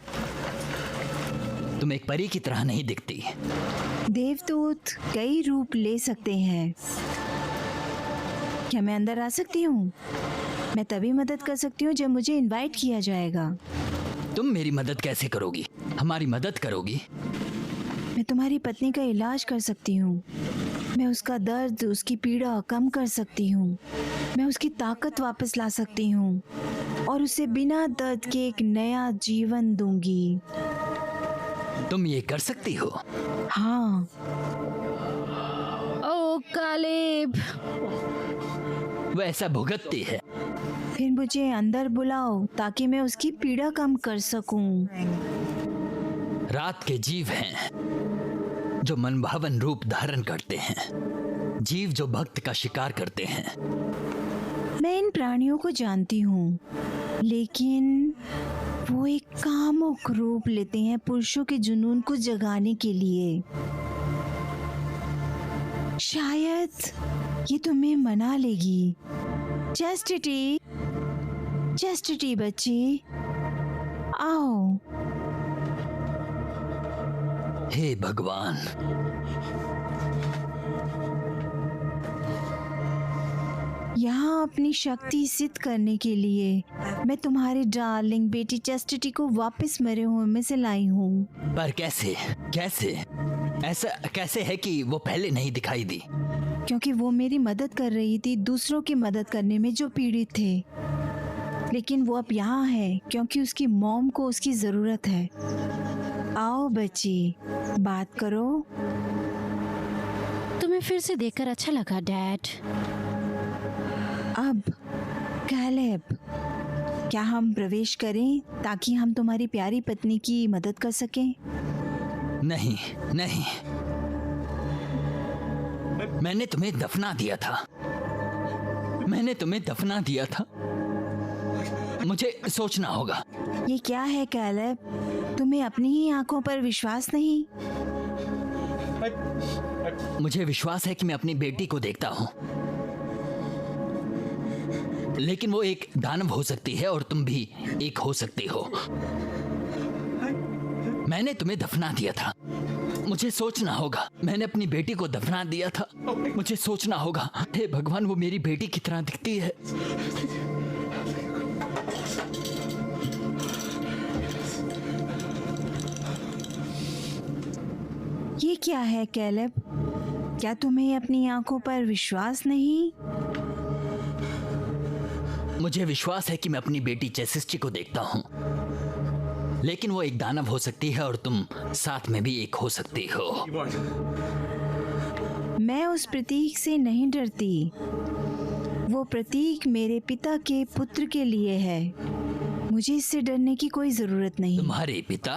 तुम एक परी की तरह नहीं दिखती। देवदूत कई रूप ले सकते हैं। क्या मैं अंदर आ सकती हूँ? मैं तभी मदद कर सकती हूँ जब मुझे इनवाइट किया जाएगा। तुम मेरी मदद कैसे करोगी? हमारी मदद करोगी? मैं तुम्हारी पत्नी का इलाज कर सकती हूँ। मैं उसका दर्द, उसकी पीड़ा कम कर सकती हूँ। मैं उसकी ताकत वापस ला सकती हूँ और उसे बिना दर्द के एक नया जीवन दूंगी। तुम ये कर सकती हो? हाँ। ओ कालेब, वो ऐसा भुगतती है। फिर मुझे अंदर बुलाओ ताकि मैं उसकी पीड़ा कम कर सकूं। रात के जीव हैं जो मनभावन रूप धारण करते हैं, जीव जो भक्त का शिकार करते हैं। मैं इन प्राणियों को जानती हूँ, लेकिन वो एक कामुक रूप लेते हैं पुरुषों के जुनून को जगाने के लिए। शायद ये तुम्हें मना लेगी। चैस्टिटी, चैस्टिटी बच्ची, आओ। हे भगवान, यहाँ अपनी शक्ति सिद्ध करने के लिए मैं तुम्हारी डार्लिंग बेटी चैस्टिटी को वापस मरे हुए में से लाई हूँ। पर कैसे? कैसे? ऐसा कैसे है कि वो पहले नहीं दिखाई दी? क्योंकि वो मेरी मदद कर रही थी दूसरों की मदद करने में जो पीड़ित थे। लेकिन वो अब यहाँ है क्योंकि उसकी मॉम को उसकी जरूरत है। आओ बच्ची, बात करो। तुम्हें फिर से देखकर अच्छा लगा डैड। अब कैलेब, क्या हम प्रवेश करें ताकि हम तुम्हारी प्यारी पत्नी की मदद कर सकें? नहीं, नहीं, मैंने तुम्हें दफना दिया था। मैंने तुम्हें दफना दिया था। मुझे सोचना होगा। ये क्या है कैलेब? तुम्हें अपनी ही आंखों पर विश्वास नहीं? मुझे विश्वास है कि मैं अपनी बेटी को देखता हूँ, लेकिन वो एक दानव हो सकती है और तुम भी एक हो सकती हो। मैंने तुम्हें दफना दिया था। मुझे सोचना होगा। मैंने अपनी बेटी को दफना दिया था। मुझे सोचना होगा। हे भगवान, वो मेरी बेटी की तरह दिखती है। ये क्या है कैलेब? क्या तुम्हें अपनी आंखों पर विश्वास नहीं? मुझे विश्वास है कि मैं अपनी बेटी चेसिस्टी को देखता हूँ, लेकिन वो एक दानव हो सकती है और तुम साथ में भी एक हो सकती हो। मैं उस प्रतीक से नहीं डरती। वो प्रतीक मेरे पिता के पुत्र के लिए है। मुझे इससे डरने की कोई जरूरत नहीं। तुम्हारे पिता?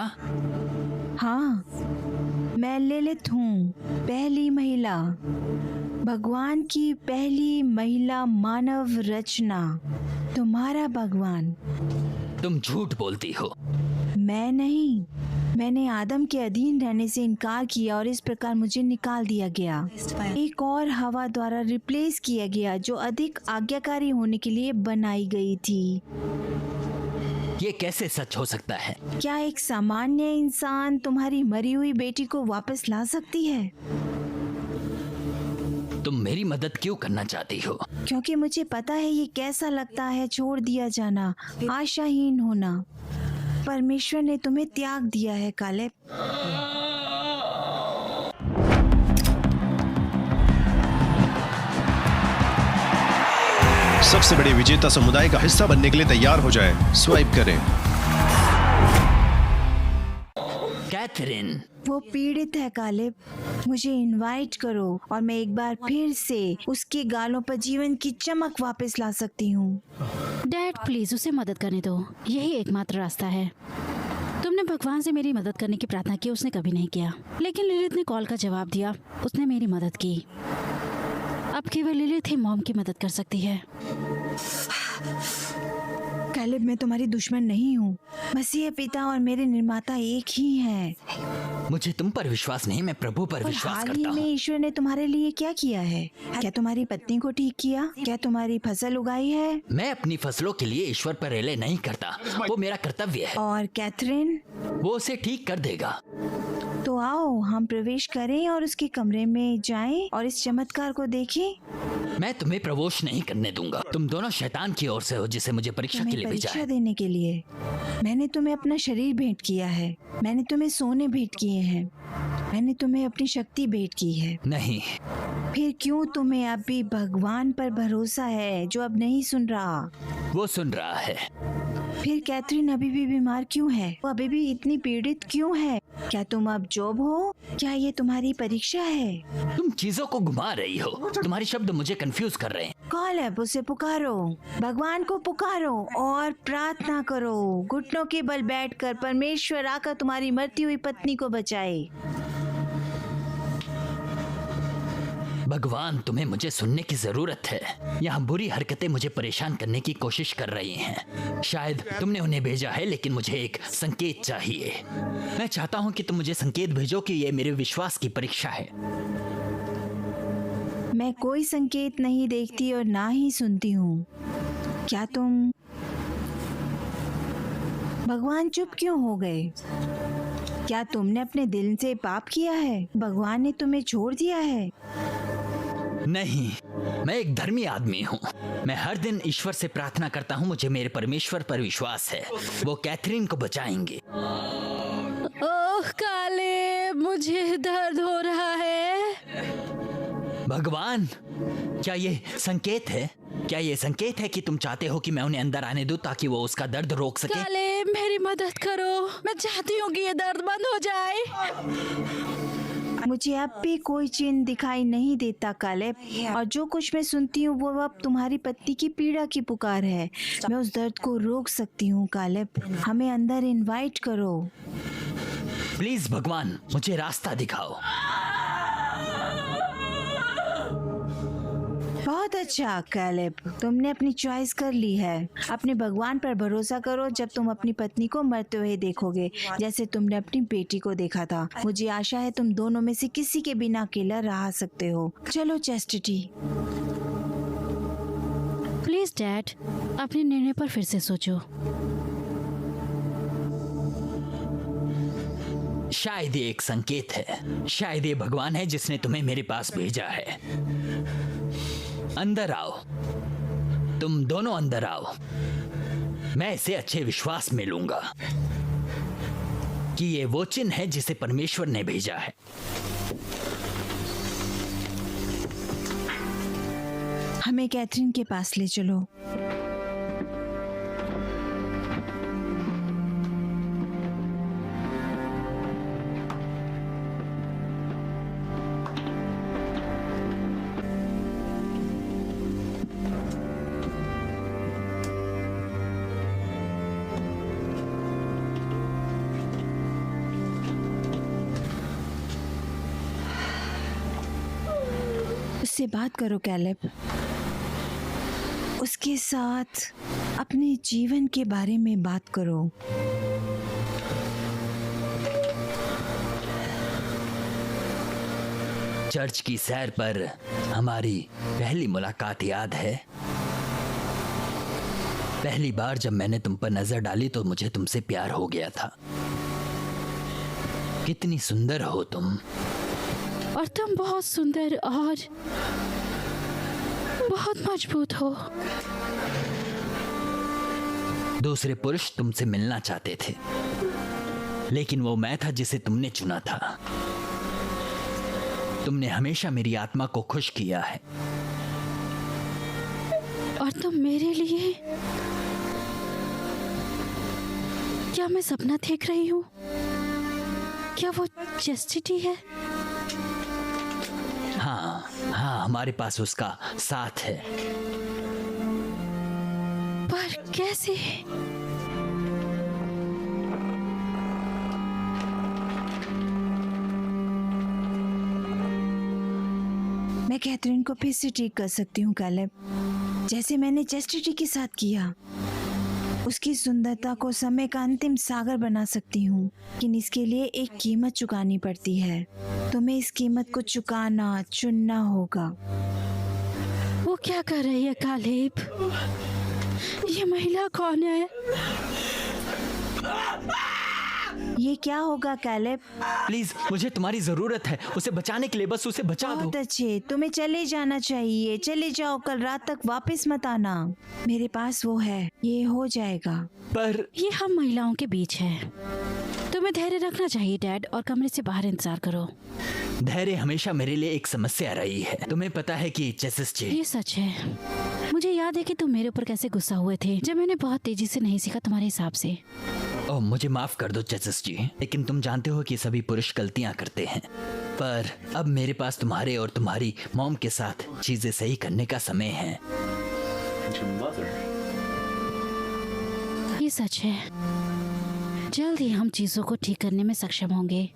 हाँ, मैं लिलिथ हूँ, पहली महिला, भगवान की पहली महिला मानव रचना। तुम्हारा भगवान। तुम झूठ बोलती हो। मैं नहीं, मैंने आदम के अधीन रहने से इनकार किया और इस प्रकार मुझे निकाल दिया गया। एक और हवा द्वारा रिप्लेस किया गया जो अधिक आज्ञाकारी होने के लिए बनाई गई थी। ये कैसे सच हो सकता है? क्या एक सामान्य इंसान तुम्हारी मरी हुई बेटी को वापस ला सकती है? तुम मेरी मदद क्यों करना चाहती हो? क्योंकि मुझे पता है ये कैसा लगता है छोड़ दिया जाना, आशाहीन होना। परमेश्वर ने तुम्हें त्याग दिया है कालेब। सबसे बड़े विजेता समुदाय का हिस्सा बनने के लिए तैयार हो जाए। स्वाइप करें। कैथरीन, वो पीड़ित है कालिब, मुझे इनवाइट करो और मैं एक बार फिर से उसके गालों पर जीवन की चमक वापस ला सकती हूँ। डैड प्लीज उसे मदद करने दो, यही एकमात्र रास्ता है। तुमने भगवान से मेरी मदद करने की प्रार्थना की, उसने कभी नहीं किया, लेकिन लिलिथ ने कॉल का जवाब दिया, उसने मेरी मदद की। अब केवल लिलिथ ही मॉम की मदद कर सकती है। कालिब, मैं तुम्हारी दुश्मन नहीं हूँ। मसीह पिता और मेरे निर्माता एक ही हैं। मुझे तुम पर विश्वास नहीं, मैं प्रभु पर और विश्वास हाल ही करता में हूँ। ईश्वर ने तुम्हारे लिए क्या किया है? क्या तुम्हारी पत्नी को ठीक किया? क्या तुम्हारी फसल उगाई है? मैं अपनी फसलों के लिए ईश्वर पर रिले नहीं करता, वो मेरा कर्तव्य है। और कैथरीन, वो उसे ठीक कर देगा। तो आओ हम प्रवेश करें और उसके कमरे में जाएं और इस चमत्कार को देखें। मैं तुम्हें प्रवेश नहीं करने दूंगा। तुम दोनों शैतान की ओर से हो, जिसे मुझे परीक्षा के तुम्हें लिए भेजा परीक्षा है। देने के लिए मैंने तुम्हें अपना शरीर भेंट किया है, मैंने तुम्हें सोने भेंट किए हैं, मैंने तुम्हें अपनी शक्ति भेंट की है। नहीं, फिर क्यों तुम्हें अब भी भगवान पर भरोसा है जो अब नहीं सुन रहा? वो सुन रहा है। फिर कैथरीन अभी भी बीमार क्यों है? वो अभी भी इतनी पीड़ित क्यों है? क्या तुम अब जॉब हो? क्या ये तुम्हारी परीक्षा है? तुम चीजों को घुमा रही हो, तुम्हारे शब्द मुझे कंफ्यूज कर रहे हैं। कालिब, उसे पुकारो, भगवान को पुकारो और प्रार्थना करो। घुटनों के बल बैठकर परमेश्वर आकर तुम्हारी मरती हुई पत्नी को बचाए। भगवान, तुम्हें मुझे सुनने की जरूरत है। यहाँ बुरी हरकतें मुझे परेशान करने की कोशिश कर रही हैं। शायद तुमने उन्हें भेजा है, लेकिन मुझे एक संकेत चाहिए। मैं चाहता हूँ कि तुम मुझे संकेत भेजो कि ये मेरे विश्वास की परीक्षा है। मैं कोई संकेत नहीं देखती और ना ही सुनती हूँ। क्या तुम भगवान चुप क्यों हो गए? क्या तुमने अपने दिल से पाप किया है? भगवान ने तुम्हें छोड़ दिया है? नहीं, मैं एक धर्मी आदमी हूँ। मैं हर दिन ईश्वर से प्रार्थना करता हूँ। मुझे मेरे परमेश्वर पर विश्वास है, वो कैथरीन को बचाएंगे। ओह काले, मुझे दर्द हो रहा है। भगवान, क्या ये संकेत है? क्या ये संकेत है कि तुम चाहते हो कि मैं उन्हें अंदर आने दूं ताकि वो उसका दर्द रोक सके? काले, मेरी मदद करो, मैं चाहती हूँ कि ये दर्द बंद हो जाए। मुझे अब भी कोई चिन्ह दिखाई नहीं देता कालिब, और जो कुछ मैं सुनती हूँ वो अब तुम्हारी पत्नी की पीड़ा की पुकार है। मैं उस दर्द को रोक सकती हूँ कालिब, हमें अंदर इनवाइट करो। प्लीज भगवान, मुझे रास्ता दिखाओ। बहुत अच्छा कालिब, तुमने अपनी चॉइस कर ली है। अपने भगवान पर भरोसा करो जब तुम अपनी पत्नी को मरते हुए देखोगे, जैसे तुमने अपनी बेटी को देखा था। मुझे आशा है तुम दोनों में से किसी के बिना अकेला रह सकते हो। चलो चेस्टिटी। प्लीज डैड, अपने निर्णय पर फिर से सोचो। शायद ये एक संकेत है, शायद ये भगवान है जिसने तुम्हें मेरे पास भेजा है। अंदर आओ, तुम दोनों अंदर आओ। मैं इसे अच्छे विश्वास में लूंगा कि ये वो चिन्ह है जिसे परमेश्वर ने भेजा है। हमें कैथरीन के पास ले चलो। उससे बात करो कैलिब, उसके साथ अपने जीवन के बारे में बात करो। चर्च की सैर पर हमारी पहली मुलाकात याद है? पहली बार जब मैंने तुम पर नजर डाली तो मुझे तुमसे प्यार हो गया था। कितनी सुंदर हो तुम। और तुम बहुत सुंदर और बहुत मजबूत हो। दूसरे पुरुष तुमसे मिलना चाहते थे, लेकिन वो मैं था जिसे तुमने चुना था। तुमने हमेशा मेरी आत्मा को खुश किया है। और तुम मेरे लिए, क्या मैं सपना देख रही हूँ? क्या वो चेस्टिटी है? हाँ हाँ, हमारे पास उसका साथ है। पर कैसे? मैं कैथरीन को फिर से ठीक कर सकती हूँ कैलेब, जैसे मैंने चेस्टिटी के साथ किया। उसकी सुंदरता को समय का अंतिम सागर बना सकती हूँ, लेकिन इसके लिए एक कीमत चुकानी पड़ती है। तुम्हें इस कीमत को चुनना होगा। वो क्या कर रही है कालेब? ये महिला कौन है? ये क्या होगा कैलेब? प्लीज, मुझे तुम्हारी जरूरत है। उसे बचाने के लिए बस उसे बचा दो। बहुत अच्छे, तुम्हें चले जाना चाहिए। चले जाओ, कल रात तक वापस मत आना। मेरे पास वो है, ये हो जाएगा। पर ये हम महिलाओं के बीच है। तुम्हें धैर्य रखना चाहिए डैड, और कमरे से बाहर इंतजार करो। धैर्य हमेशा मेरे लिए एक समस्या रही है। तुम्हें पता है कि चेसिस जी, ये सच है। मुझे याद है कि तुम मेरे ऊपर कैसे गुस्सा हुए थे जब मैंने बहुत तेजी से नहीं सीखा तुम्हारे हिसाब से। ओह मुझे माफ कर दो चेसिस जी, लेकिन तुम जानते हो कि सभी पुरुष गलतियां करते हैं। पर अब मेरे पास तुम्हारे और तुम्हारी मॉम के साथ चीजें सही करने का समय है। ये सच है। जल्द ही हम चीजों को ठीक करने में सक्षम होंगे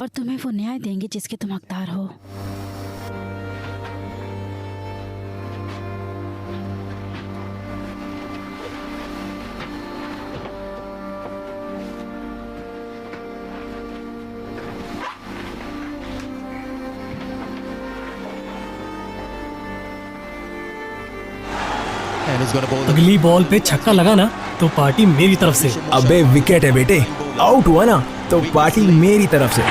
और तुम्हें वो न्याय देंगे जिसके तुम हकदार हो। अगली बॉल पे छक्का लगा ना तो पार्टी मेरी तरफ से। अबे विकेट है बेटे, आउट हुआ ना तो पार्टी मेरी तरफ से।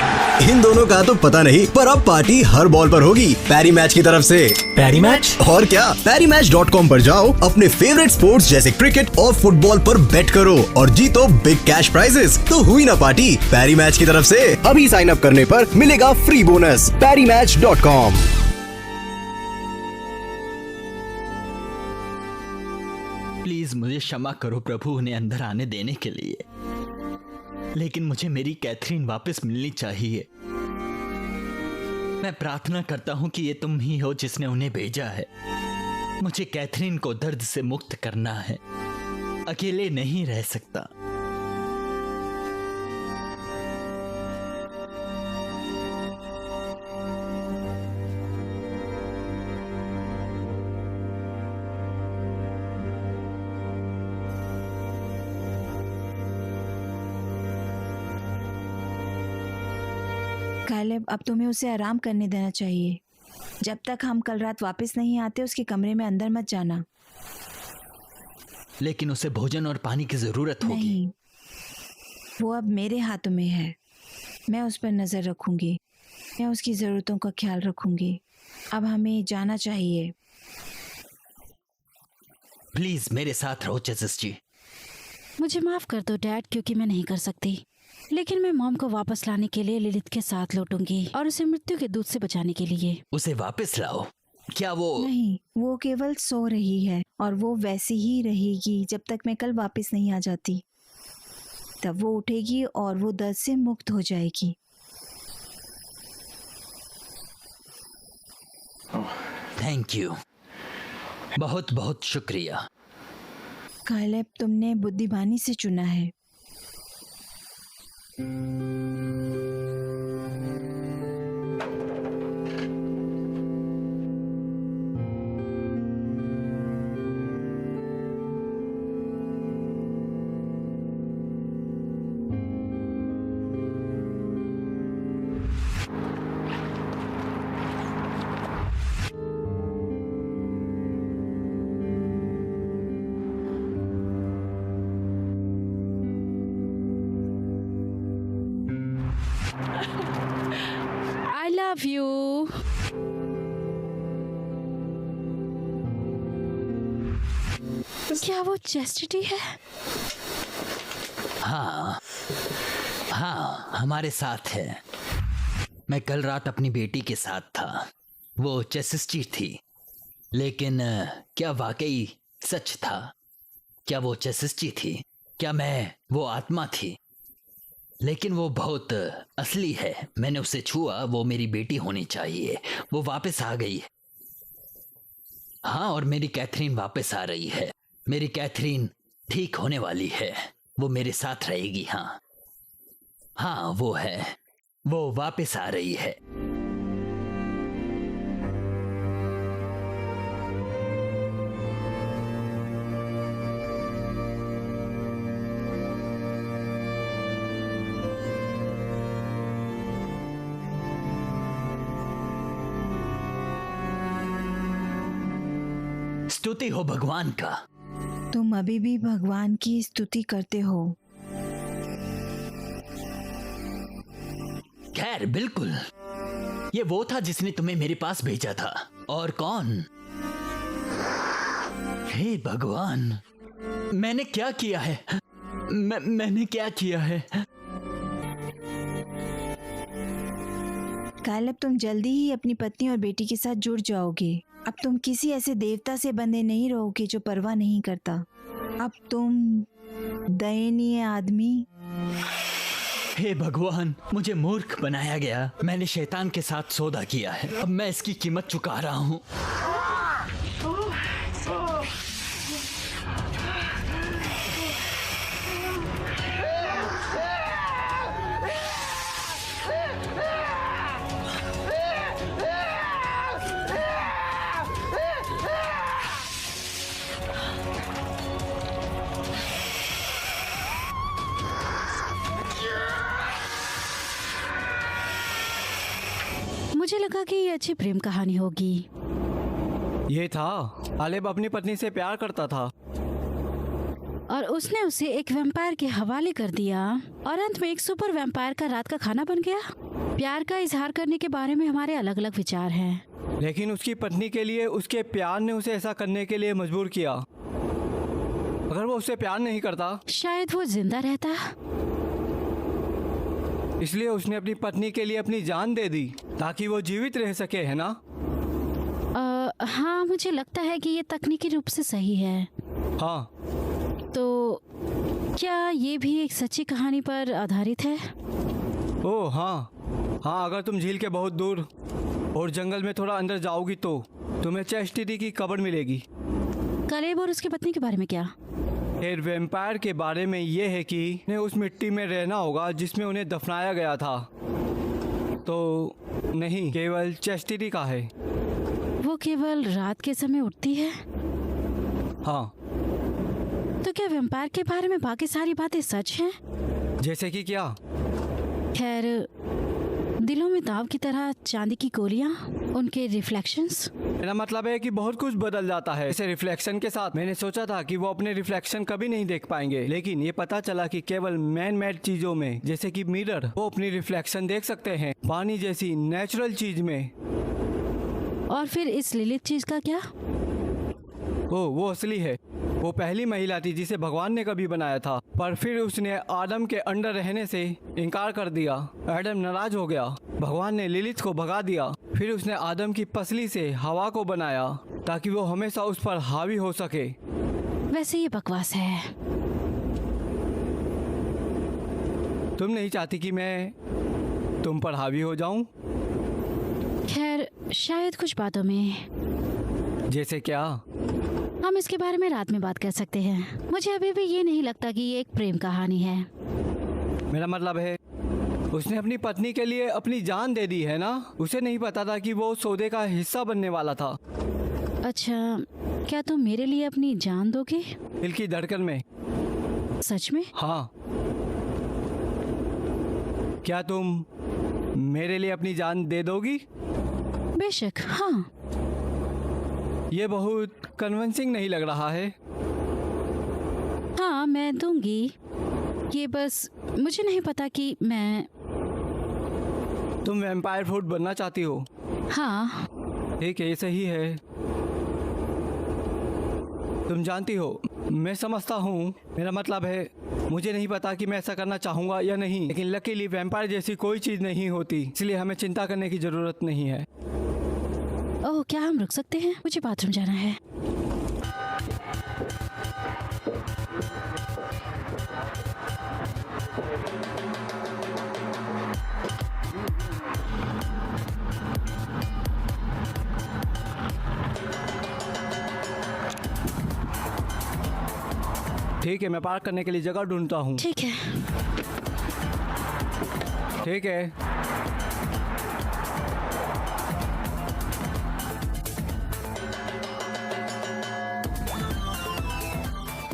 इन दोनों का तो पता नहीं, पर अब पार्टी हर बॉल पर होगी पैरी मैच की तरफ से। पैरी मैच? और क्या, ParryMatch.com पर जाओ, अपने फेवरेट स्पोर्ट्स जैसे क्रिकेट और फुटबॉल पर बेट करो और जीतो बिग कैश प्राइजेस। तो हुई ना पार्टी पैरी मैच की तरफ से। अभी साइन अप करने पर मिलेगा फ्री बोनस। ParryMatch.com। प्लीज मुझे क्षमा करो प्रभु उन्हें अंदर आने देने के लिए, लेकिन मुझे मेरी कैथरीन वापस मिलनी चाहिए। मैं प्रार्थना करता हूं कि ये तुम ही हो जिसने उन्हें भेजा है। मुझे कैथरीन को दर्द से मुक्त करना है, अकेले नहीं रह सकता। कैलेब, अब तुम्हें उसे आराम करने देना चाहिए। जब तक हम कल रात वापस नहीं आते उसके कमरे में अंदर मत जाना। लेकिन उसे भोजन और पानी की जरूरत होगी। नहीं, वो अब मेरे हाथों में है। मैं उस पर नजर रखूंगी, मैं उसकी जरूरतों का ख्याल रखूंगी। अब हमें जाना चाहिए। प्लीज मेरे साथ रहो चेसिस जी। मुझे माफ कर दो डैड, क्योंकि मैं नहीं कर सकती, लेकिन मैं मॉम को वापस लाने के लिए लिलित के साथ लौटूंगी और उसे मृत्यु के दूत से बचाने के लिए। उसे वापस लाओ। क्या वो? नहीं, वो केवल सो रही है और वो वैसी ही रहेगी जब तक मैं कल वापस नहीं आ जाती। तब वो उठेगी और वो दर्द से मुक्त हो जाएगी। थैंक यू, बहुत बहुत शुक्रिया। कैलेब, तुमने बुद्धिमानी से चुना है। आई लव यू। क्या वो चेस्टिटी है? हाँ हाँ, हमारे साथ है। मैं कल रात अपनी बेटी के साथ था। वो चेसिस्टी थी, लेकिन क्या वाकई सच था। क्या वो चेसिस्टी थी? क्या मैं वो आत्मा थी? लेकिन वो बहुत असली है। मैंने उसे छुआ, वो मेरी बेटी होनी चाहिए। वो वापस आ गई है। हाँ, और मेरी कैथरीन वापस आ रही है। मेरी कैथरीन ठीक होने वाली है। वो मेरे साथ रहेगी। हाँ हाँ, वो है, वो वापस आ रही है। स्तुति हो भगवान का। तुम अभी भी भगवान की स्तुति करते हो। खैर, बिल्कुल। ये वो था जिसने तुम्हें मेरे पास भेजा था। और कौन? हे भगवान, मैंने क्या किया है? मैंने क्या किया है? कालेब, तुम जल्दी ही अपनी पत्नी और बेटी के साथ जुड़ जाओगे। अब तुम किसी ऐसे देवता से बंधे नहीं रहोगे जो परवाह नहीं करता। अब तुम दयनीय आदमी। हे भगवान, मुझे मूर्ख बनाया गया। मैंने शैतान के साथ सौदा किया है। अब मैं इसकी कीमत चुका रहा हूँ। मुझे लगा कि ये अच्छी प्रेम कहानी होगी। ये था, कालेब अपनी पत्नी से प्यार करता था और उसने उसे एक वैम्पायर के हवाले कर दिया और अंत में एक सुपर वैम्पायर का रात का खाना बन गया। प्यार का इजहार करने के बारे में हमारे अलग अलग विचार हैं। लेकिन उसकी पत्नी के लिए उसके प्यार ने उसे ऐसा करने के लिए मजबूर किया। अगर वो उससे प्यार नहीं करता, शायद वो जिंदा रहता। इसलिए उसने अपनी पत्नी के लिए अपनी जान दे दी ताकि वो जीवित रह सके, है ना? हाँ, मुझे लगता है कि ये तकनीकी रूप से सही है। हाँ। तो क्या ये भी एक सच्ची कहानी पर आधारित है? ओह हाँ हाँ, अगर तुम झील के बहुत दूर और जंगल में थोड़ा अंदर जाओगी तो तुम्हें चेस्टिटी की कब्र मिलेगी। कालेब और उसकी पत्नी के बारे में क्या? फिर वैम्पायर के बारे में ये है कि उन्हें उस मिट्टी में रहना होगा जिसमें उन्हें दफनाया गया था। तो नहीं, केवल चेस्टिटी का है। वो केवल रात के समय उठती है? हाँ। तो क्या वैम्पायर के बारे में बाकी सारी बातें सच हैं? जैसे कि क्या? खैर, दिलों में दाव की तरह चांदी की गोलियां, उनके रिफ्लेक्शंस। मेरा मतलब है कि बहुत कुछ बदल जाता है ऐसे रिफ्लेक्शन के साथ। मैंने सोचा था कि वो अपने रिफ्लेक्शन कभी नहीं देख पाएंगे, लेकिन ये पता चला कि केवल मैन मेड चीजों में, जैसे कि मिरर, वो अपनी रिफ्लेक्शन देख सकते हैं। पानी जैसी नेचुरल चीज में। और फिर इस लिलित चीज का क्या? वो असली है। वो पहली महिला थी जिसे भगवान ने कभी बनाया था, पर फिर उसने आदम के अंडर रहने से इनकार कर दिया। आदम नाराज हो गया। भगवान ने लिलित को भगा दिया। फिर उसने आदम की पसली से हवा को बनाया ताकि वो हमेशा उस पर हावी हो सके। वैसे ये बकवास है। तुम नहीं चाहती कि मैं तुम पर हावी हो जाऊं? खैर, शायद कुछ बातों में। जैसे क्या? हम इसके बारे में रात में बात कर सकते हैं। मुझे अभी भी ये नहीं लगता कि ये एक प्रेम कहानी है। मेरा मतलब है, उसने अपनी पत्नी के लिए अपनी जान दे दी है ना? उसे नहीं पता था कि वो सौदे का हिस्सा बनने वाला था। अच्छा, क्या तुम मेरे लिए अपनी जान दोगे? दिल की धड़कन में। सच में? हाँ। क्या तुम मेरे लिए अपनी जान दे दोगी? बेशक, हाँ। ये बहुत कन्विंसिंग नहीं लग रहा है। हाँ, मैं दूंगी। ये बस मुझे नहीं पता कि मैं। तुम वैम्पायर फ्रूट बनना चाहती हो? हाँ। ठीक है, ये सही है। तुम जानती हो, मैं समझता हूँ। मेरा मतलब है, मुझे नहीं पता कि मैं ऐसा करना चाहूँगा या नहीं, लेकिन लकीली वैम्पायर जैसी कोई चीज़ नहीं होती, इसलिए हमें चिंता करने की ज़रूरत नहीं है। ओह, क्या हम रुक सकते हैं? मुझे बाथरूम जाना है। ठीक है, मैं पार्क करने के लिए जगह ढूंढता हूँ। ठीक है। ठीक है।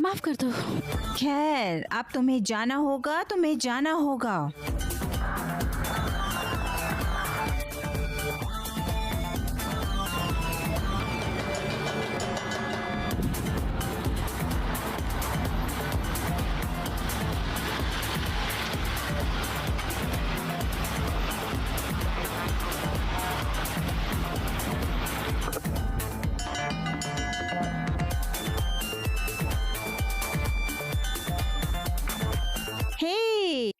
माफ कर दो। खैर, अब तुम्हें जाना होगा, तुम्हें जाना होगा। हे,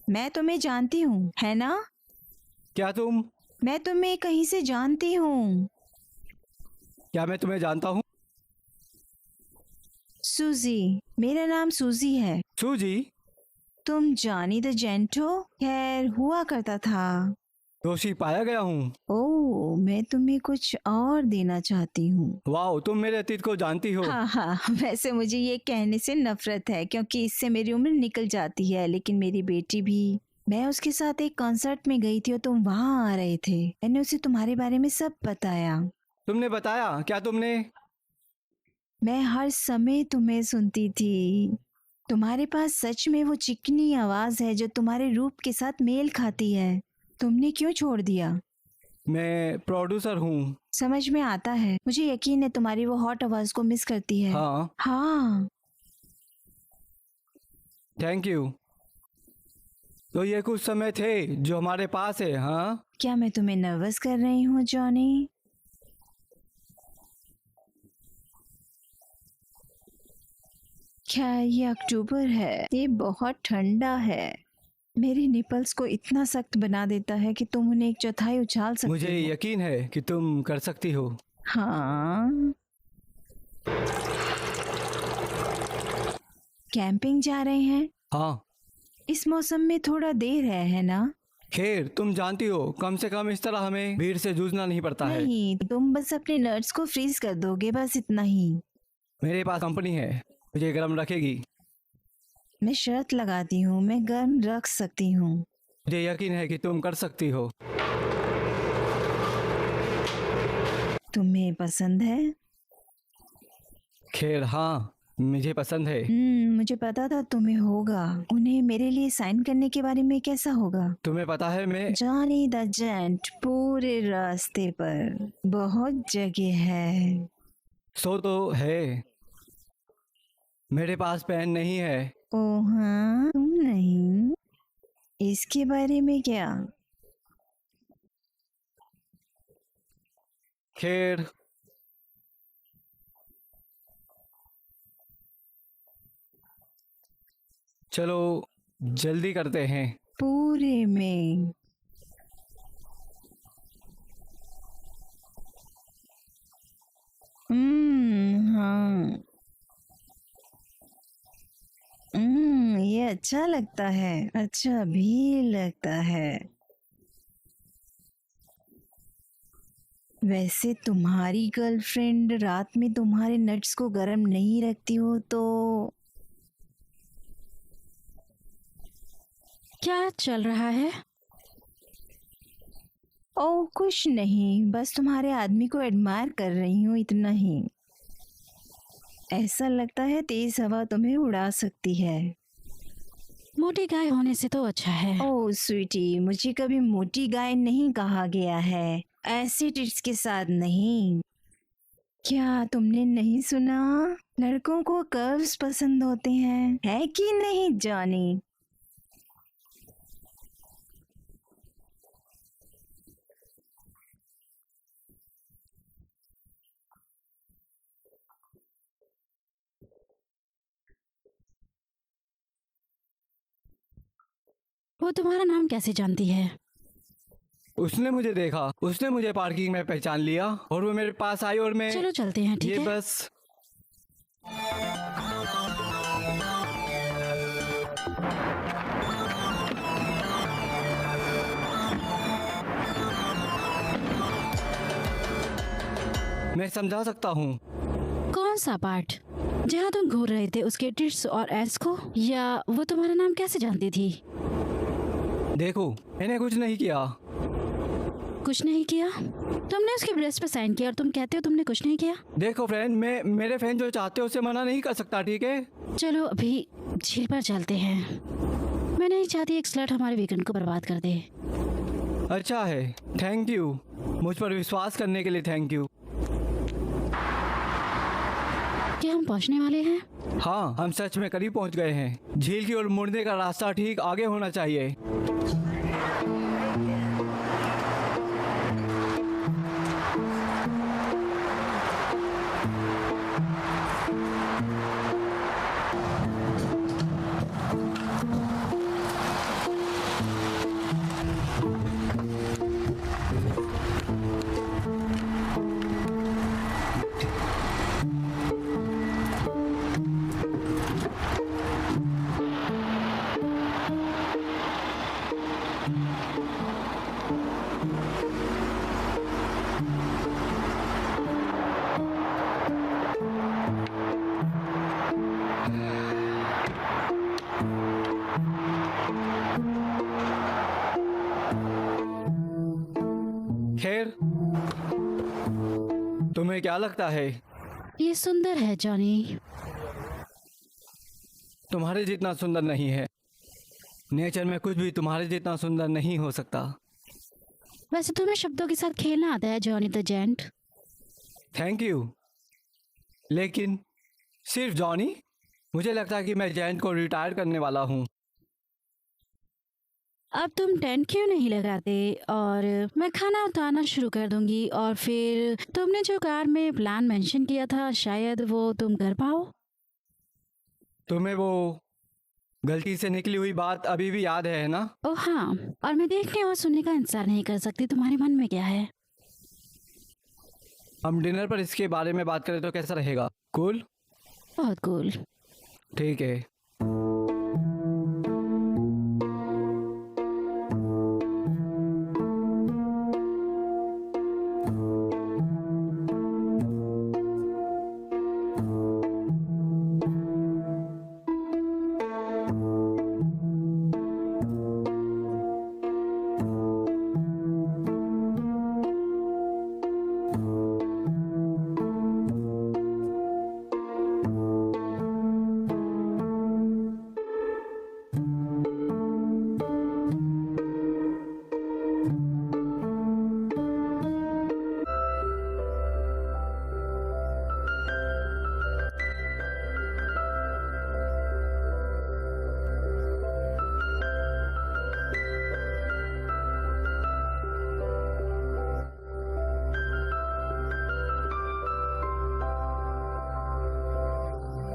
मैं तुम्हें जानती हूँ, है ना? क्या तुम? मैं तुम्हें कहीं से जानती हूँ। क्या मैं तुम्हें जानता हूँ? सूजी, मेरा नाम सूजी है। सूजी? तुम जॉनी द जेंट हो? खैर, हुआ करता था। दोषी पाया गया हूँ। ओह, मैं तुम्हें कुछ और देना चाहती हूँ। वाह, तुम मेरे अतीत को जानती हो। हाँ हाँ, वैसे मुझे ये कहने से नफरत है क्योंकि इससे मेरी उम्र निकल जाती है, लेकिन मेरी बेटी भी। मैं उसके साथ एक कॉन्सर्ट में गई थी और तुम वहाँ आ रहे थे। मैंने उसे तुम्हारे बारे में सब बताया। तुमने बताया? क्या तुमने? मैं हर समय तुम्हें सुनती थी। तुम्हारे पास सच में वो चिकनी आवाज है जो तुम्हारे रूप के साथ मेल खाती है। तुमने क्यों छोड़ दिया? मैं प्रोड्यूसर हूँ। समझ में आता है। मुझे यकीन है तुम्हारी वो हॉट आवाज को मिस करती है। हाँ। हाँ। Thank you. तो ये कुछ समय थे जो हमारे पास है। हाँ। क्या मैं तुम्हें नर्वस कर रही हूँ जॉनी? क्या ये अक्टूबर है? ये बहुत ठंडा है। मेरे निपल्स को इतना सख्त बना देता है कि तुम उन्हें एक चौथाई उछाल सकते मुझे हो। यकीन है कि तुम कर सकती हो। हाँ। कैंपिंग जा रहे हैं? हाँ। इस मौसम में थोड़ा देर है ना? खैर, तुम जानती हो, कम से कम इस तरह हमें भीड़ से जूझना नहीं पड़ता है। नहीं, तुम बस अपने नट्स को फ्रीज कर दोगे, बस इतना ही। मेरे पास कंपनी है, मुझे गर्म रखेगी। मैं शर्त लगाती हूँ, मैं गर्म रख सकती हूँ। मुझे यकीन है कि तुम कर सकती हो। तुम्हें पसंद है? खैर हाँ, मुझे पसंद है। मुझे पता था तुम्हें होगा। उन्हें मेरे लिए साइन करने के बारे में कैसा होगा? तुम्हें पता है मैं जॉनी द जेंट पूरे रास्ते पर बहुत जगह है। सो तो है, मेरे पास पेन नहीं है। ओह हाँ, तुम नहीं? इसके बारे में क्या? खैर, चलो जल्दी करते हैं। पूरे में? हाँ। ये अच्छा लगता है, अच्छा भी लगता है। वैसे तुम्हारी गर्लफ्रेंड रात में तुम्हारे नट्स को गर्म नहीं रखती हो तो? क्या चल रहा है? ओह कुछ नहीं, बस तुम्हारे आदमी को एडमायर कर रही हूँ, इतना ही। ऐसा लगता है तेज हवा तुम्हें उड़ा सकती है। मोटी गाय होने से तो अच्छा है। ओह स्वीटी, मुझे कभी मोटी गाय नहीं कहा गया है, ऐसे टिट्स के साथ नहीं। क्या तुमने नहीं सुना? लड़कों को कर्व्स पसंद होते हैं, है कि नहीं जॉनी? वो तुम्हारा नाम कैसे जानती है? उसने मुझे देखा, उसने मुझे पार्किंग में पहचान लिया और वो मेरे पास आई और मैं। चलो चलते हैं, ठीक ये है? बस मैं समझा सकता हूँ। कौन सा पार्ट? जहाँ तुम घूर रहे थे उसके टिट्स और एड्स को, या वो तुम्हारा नाम कैसे जानती थी? देखो, मैंने कुछ नहीं किया। कुछ नहीं किया? तुमने उसके ब्रेस्ट पे साइन किया और तुम कहते हो तुमने कुछ नहीं किया? देखो फ्रेंड, मैं मेरे फैन जो चाहते हो उसे मना नहीं कर सकता, ठीक है? चलो अभी झील पर चलते हैं। मैं नहीं चाहती एक स्लट हमारे वीकेंड को बर्बाद कर दे। अच्छा है, थैंक यू। मुझ पर विश्वास करने के लिए थैंक यू। क्या हम पहुंचने वाले हैं? हाँ, हम सच में करीब पहुंच गए हैं। झील की ओर मुड़ने का रास्ता ठीक आगे होना चाहिए। खैर, तुम्हें क्या लगता है? ये सुंदर है जॉनी। तुम्हारे जितना सुंदर नहीं है। नेचर में कुछ भी तुम्हारे जितना सुंदर नहीं हो सकता। वैसे तुम्हें शब्दों के साथ खेलना आता है Johnny the gent. Thank you. लेकिन सिर्फ जॉनी? मुझे लगता है कि मैं जैंट को रिटायर करने वाला हूँ। अब तुम टेंट क्यों नहीं लगाते और मैं खाना उतारना शुरू कर दूंगी, और फिर तुमने जो कार में प्लान मेंशन किया था शायद वो तुम कर पाओ। तुम्हें वो गलती से निकली हुई बात अभी भी याद है ना? ओह हाँ, और मैं देखने और सुनने का इंतजार नहीं कर सकती तुम्हारे मन में क्या है। हम डिनर पर इसके बारे में बात करें तो कैसा रहेगा? कूल? बहुत कूल। ठीक है।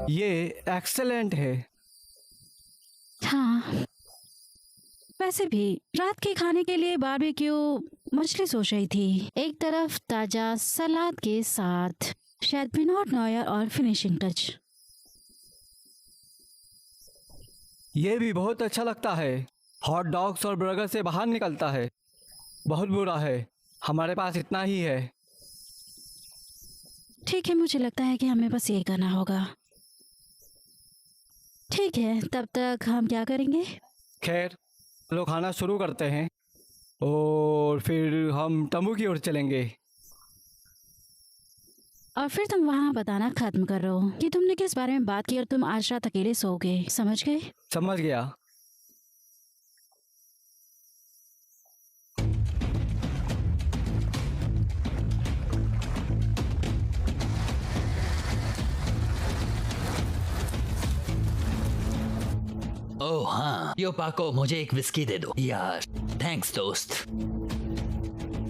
ये एक्सेलेंट है। हाँ, वैसे भी रात के खाने के लिए बारबेक्यू मछली सोच रही थी, एक तरफ ताजा सलाद के साथ, शायद पिनॉट नोयर और फिनिशिंग टच। ये भी बहुत अच्छा लगता है। हॉट डॉग्स और बर्गर से बाहर निकलता है। बहुत बुरा है, हमारे पास इतना ही है। ठीक है, मुझे लगता है कि हमें बस ये करना होगा। ठीक है, तब तक हम क्या करेंगे? खैर, लोग खाना शुरू करते हैं और फिर हम तंबू की ओर चलेंगे। और फिर तुम वहाँ बताना खत्म कर रहे हो कि तुमने किस बारे में बात की और तुम आज रात अकेले सोओगे, समझ गए? समझ गया। ओह हाँ, यो पाको, मुझे एक विस्की दे दो यार। थैंक्स दोस्त।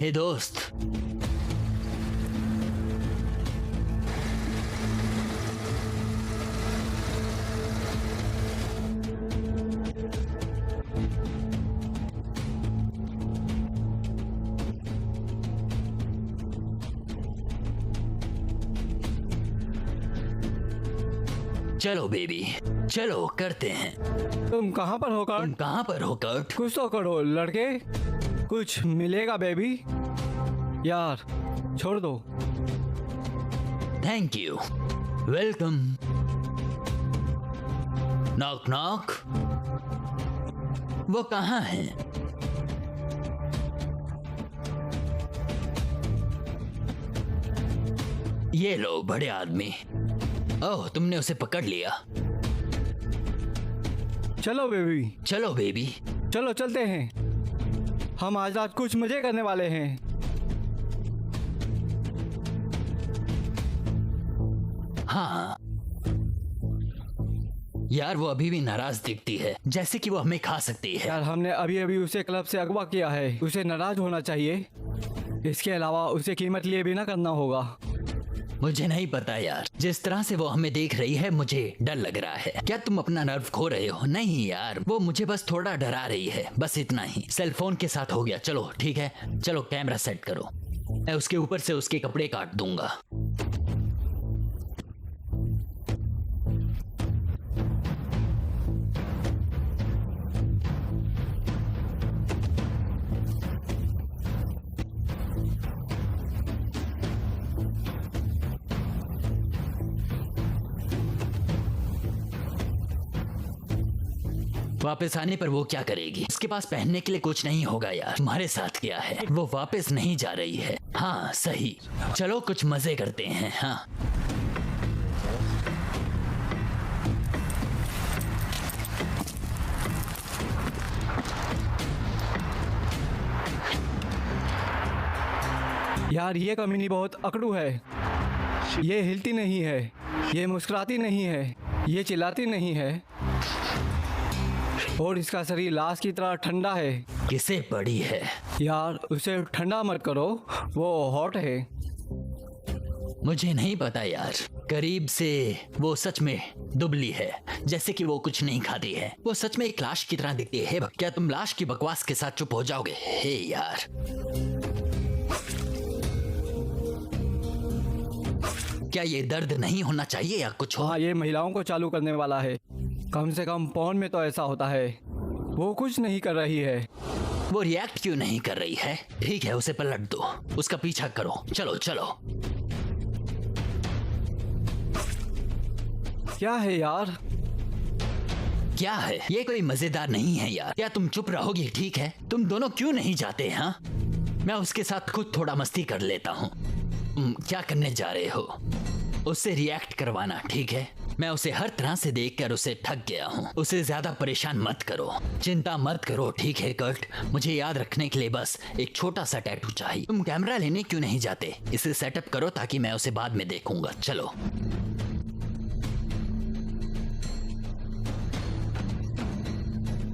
हे दोस्त, चलो बेबी, चलो करते हैं। तुम कहाँ पर हो तुम कर्ट? कहाँ पर हो कर्ट? कुछ तो करो लड़के, कुछ मिलेगा बेबी। यार छोड़ दो। Thank you. Welcome. Knock knock. वो कहाँ है? ये लो बड़े आदमी। ओह, तुमने उसे पकड़ लिया। चलो बेबी, चलो बेबी। चलो चलते हैं। हम आज रात कुछ मजे करने वाले हैं। हाँ यार, वो अभी भी नाराज दिखती है, जैसे कि वो हमें खा सकती है। यार हमने अभी अभी उसे क्लब से अगवा किया है, उसे नाराज होना चाहिए। इसके अलावा उसे कीमत लिए भी ना करना होगा। मुझे नहीं पता यार, जिस तरह से वो हमें देख रही है मुझे डर लग रहा है। क्या तुम अपना नर्व खो रहे हो? नहीं यार, वो मुझे बस थोड़ा डरा रही है, बस इतना ही। सेल फोन के साथ हो गया। चलो ठीक है, चलो कैमरा सेट करो। मैं उसके ऊपर से उसके कपड़े काट दूंगा। वापस आने पर वो क्या करेगी? उसके पास पहनने के लिए कुछ नहीं होगा यार। तुम्हारे साथ क्या है? वो वापस नहीं जा रही है। हाँ सही, चलो कुछ मजे करते हैं। हाँ यार ये कमीनी बहुत अकड़ू है। ये हिलती नहीं है, ये मुस्कुराती नहीं है, ये चिल्लाती नहीं है, और इसका शरीर लाश की तरह ठंडा है। किसे पड़ी है? यार उसे ठंडा मत करो, वो हॉट है। मुझे नहीं पता यार, करीब से वो सच में दुबली है, जैसे कि वो कुछ नहीं खाती है। वो सच में एक लाश की तरह दिखती है। क्या तुम लाश की बकवास के साथ चुप हो जाओगे? हे यार, क्या ये दर्द नहीं होना चाहिए या कुछ हो? हाँ, ये महिलाओं को चालू करने वाला है। कम से कम पॉर्न में तो ऐसा होता है। वो कुछ नहीं कर रही है। वो रिएक्ट क्यों नहीं कर रही है? ठीक है, उसे पलट दो, उसका पीछा करो। चलो चलो। क्या है यार? क्या है? ये कोई मजेदार नहीं है यार। क्या तुम चुप रहोगी? ठीक है, तुम दोनों क्यों नहीं जाते? हाँ, मैं उसके साथ खुद थोड़ा मस्ती कर लेता हूँ। क्या करने जा रहे हो? उससे रिएक्ट करवाना, ठीक है? मैं उसे हर तरह से देखकर उसे ठग गया हूँ। उसे ज्यादा परेशान मत करो, चिंता मत करो, ठीक है कर्ट? मुझे याद रखने के लिए बस एक छोटा सा टैटू चाहिए। तुम कैमरा लेने क्यों नहीं जाते? इसे सेटअप करो ताकि मैं उसे बाद में देखूंगा। चलो।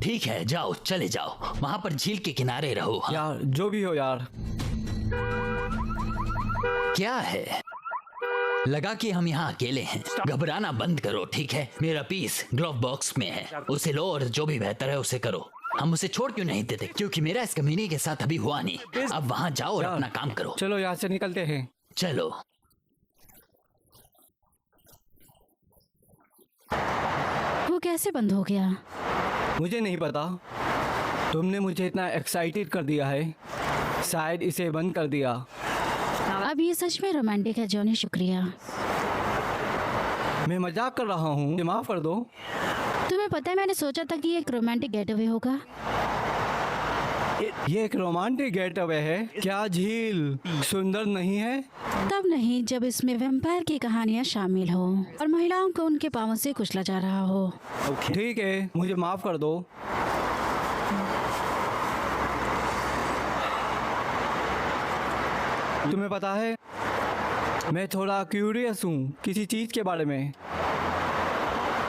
ठीक है, जाओ, चले जाओ, वहां पर झील के किनारे रहो। हाँ? यार जो भी हो यार। क्या है? लगा कि हम यहाँ अकेले हैं। घबराना बंद करो, ठीक है? मेरा पीस ग्लोव बॉक्स में है, उसे लो और जो भी बेहतर है उसे करो। हम उसे छोड़ क्यों नहीं देते? क्योंकि मेरा इस कमीने के साथ अभी हुआ नहीं। अब वहाँ जाओ और अपना काम करो। चलो यहाँ से निकलते हैं। चलो। वो कैसे बंद हो गया? मुझे नहीं पता, तुमने मुझे इतना एक्साइटेड कर दिया है, शायद इसे बंद कर दिया। अब ये सच में रोमांटिक है जॉनी, शुक्रिया। मैं मजाक कर रहा हूँ, मुझे माफ कर दो। तुम्हें पता है, मैंने सोचा था कि ये एक रोमांटिक गेट अवे होगा। ये एक रोमांटिक गेट अवे है? क्या झील सुंदर नहीं है? तब नहीं जब इसमें वैम्पायर की कहानियां शामिल हो और महिलाओं को उनके पांवों से कुचला जा रहा हो। ठीक है, मुझे माफ कर दो। तुम्हें पता है, मैं थोड़ा क्यूरियस हूँ किसी चीज के बारे में।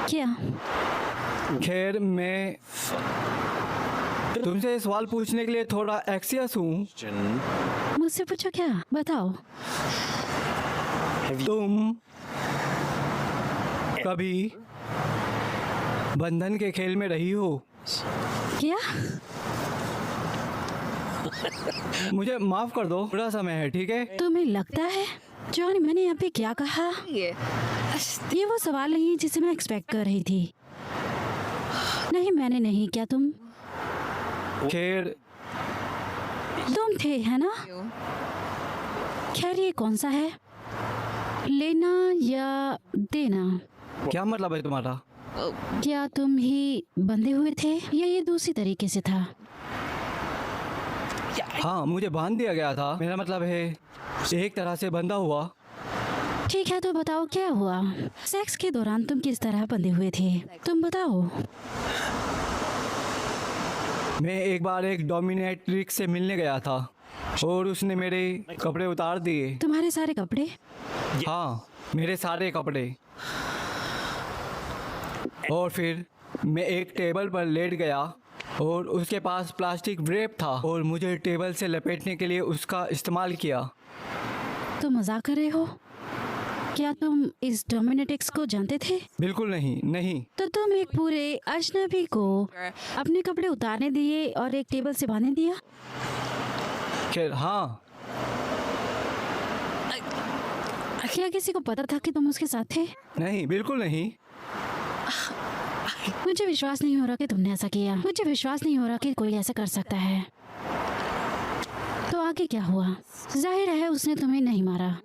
क्या? खैर, मैं तुमसे सवाल पूछने के लिए थोड़ा एक्सियस हूँ। मुझसे पूछो, क्या? बताओ। तुम कभी बंधन के खेल में रही हो? क्या? मुझे माफ कर दो, बुरा समय है, ठीक है? तुम्हें लगता है जॉनी मैंने यहाँ पे क्या कहा? ये वो सवाल नहीं है जिसे मैं एक्सपेक्ट कर रही थी। नहीं, मैंने नहीं। क्या तुम? खैर, तुम थे, है ना? खैर, ये कौन सा है? लेना या देना? क्या मतलब है तुम्हारा? क्या तुम ही बंधे हुए थे या ये दूसरी तरीके से था? हाँ, मुझे बांध दिया गया था। मेरा मतलब है एक तरह से बंधा हुआ। ठीक है, तो बताओ क्या हुआ? सेक्स के दौरान तुम किस तरह बंधे हुए थे? तुम बताओ। मैं एक बार एक डोमिनेट्रिक्स से मिलने गया था और उसने मेरे कपड़े उतार दिए। तुम्हारे सारे कपड़े? हाँ, मेरे सारे कपड़े। और फिर मैं एक टेबल पर लेट गया और उसके पास प्लास्टिक व्रेप था और मुझे टेबल से लपेटने के लिए उसका इस्तेमाल किया। तुम मजाक कर रहे हो? क्या तुम इस डोमिनेटिक्स को जानते थे? बिल्कुल नहीं, नहीं। तो तुम एक पूरे अजनबी को अपने कपड़े उतारने दिए और एक टेबल से बांधने दिया? खैर, हाँ। क्या किसी को पता था कि तुम उसके साथ थे? नहीं, बिल्कुल नहीं। मुझे विश्वास नहीं हो रहा कि तुमने ऐसा किया। मुझे विश्वास नहीं हो रहा कि कोई ऐसा कर सकता है। तो आगे क्या हुआ? जाहिर है उसने तुम्हें नहीं मारा।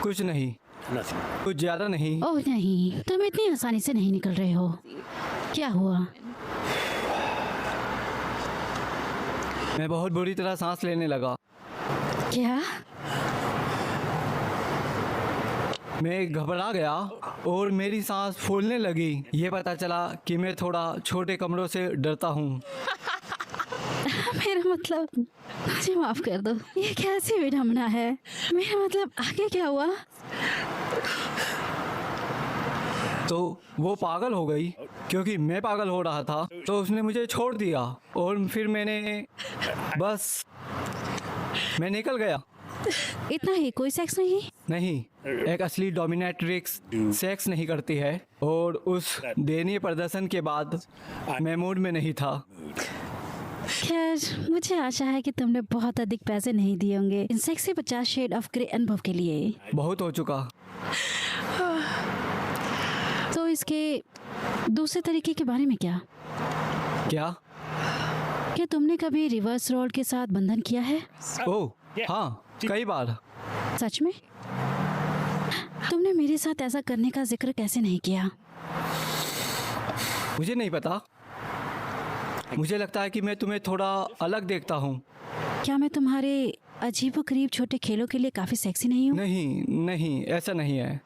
कुछ नहीं, कुछ ज्यादा नहीं। ओह नहीं, तुम इतनी आसानी से नहीं निकल रहे हो। क्या हुआ? मैं बहुत बुरी तरह सांस लेने लगा। क्या? मैं घबरा गया और मेरी सांस फूलने लगी। ये पता चला कि मैं थोड़ा छोटे कमरों से डरता हूँ। मेरा मतलब, मुझे माफ कर दो। ये कैसी विडंबना है? मेरा मतलब आगे क्या हुआ? तो वो पागल हो गई क्योंकि मैं पागल हो रहा था, तो उसने मुझे छोड़ दिया और फिर मैं निकल गया। इतना ही? कोई सेक्स नहीं? नहीं, एक असली डोमिनेट्रिक्स सेक्स नहीं करती है और उस दयनीय प्रदर्शन के बाद मैं मूड में नहीं था। खैर, मुझे आशा है कि तुमने बहुत अधिक पैसे नहीं दिए होंगे इन सेक्सी 50 शेड ऑफ ग्रे अनुभव के लिए। बहुत हो चुका। तो इसके दूसरे तरीके के बारे में क्या? क्या तुमने कभी रिवर्स रोल के साथ बंधन किया है? ओह हाँ, कई बार। सच में? तुमने मेरे साथ ऐसा करने का जिक्र कैसे नहीं किया? मुझे नहीं पता। मुझे लगता है कि मैं तुम्हें थोड़ा अलग देखता हूँ। क्या मैं तुम्हारे अजीबोगरीब छोटे खेलों के लिए काफी सेक्सी नहीं हूँ? नहीं नहीं, ऐसा नहीं है।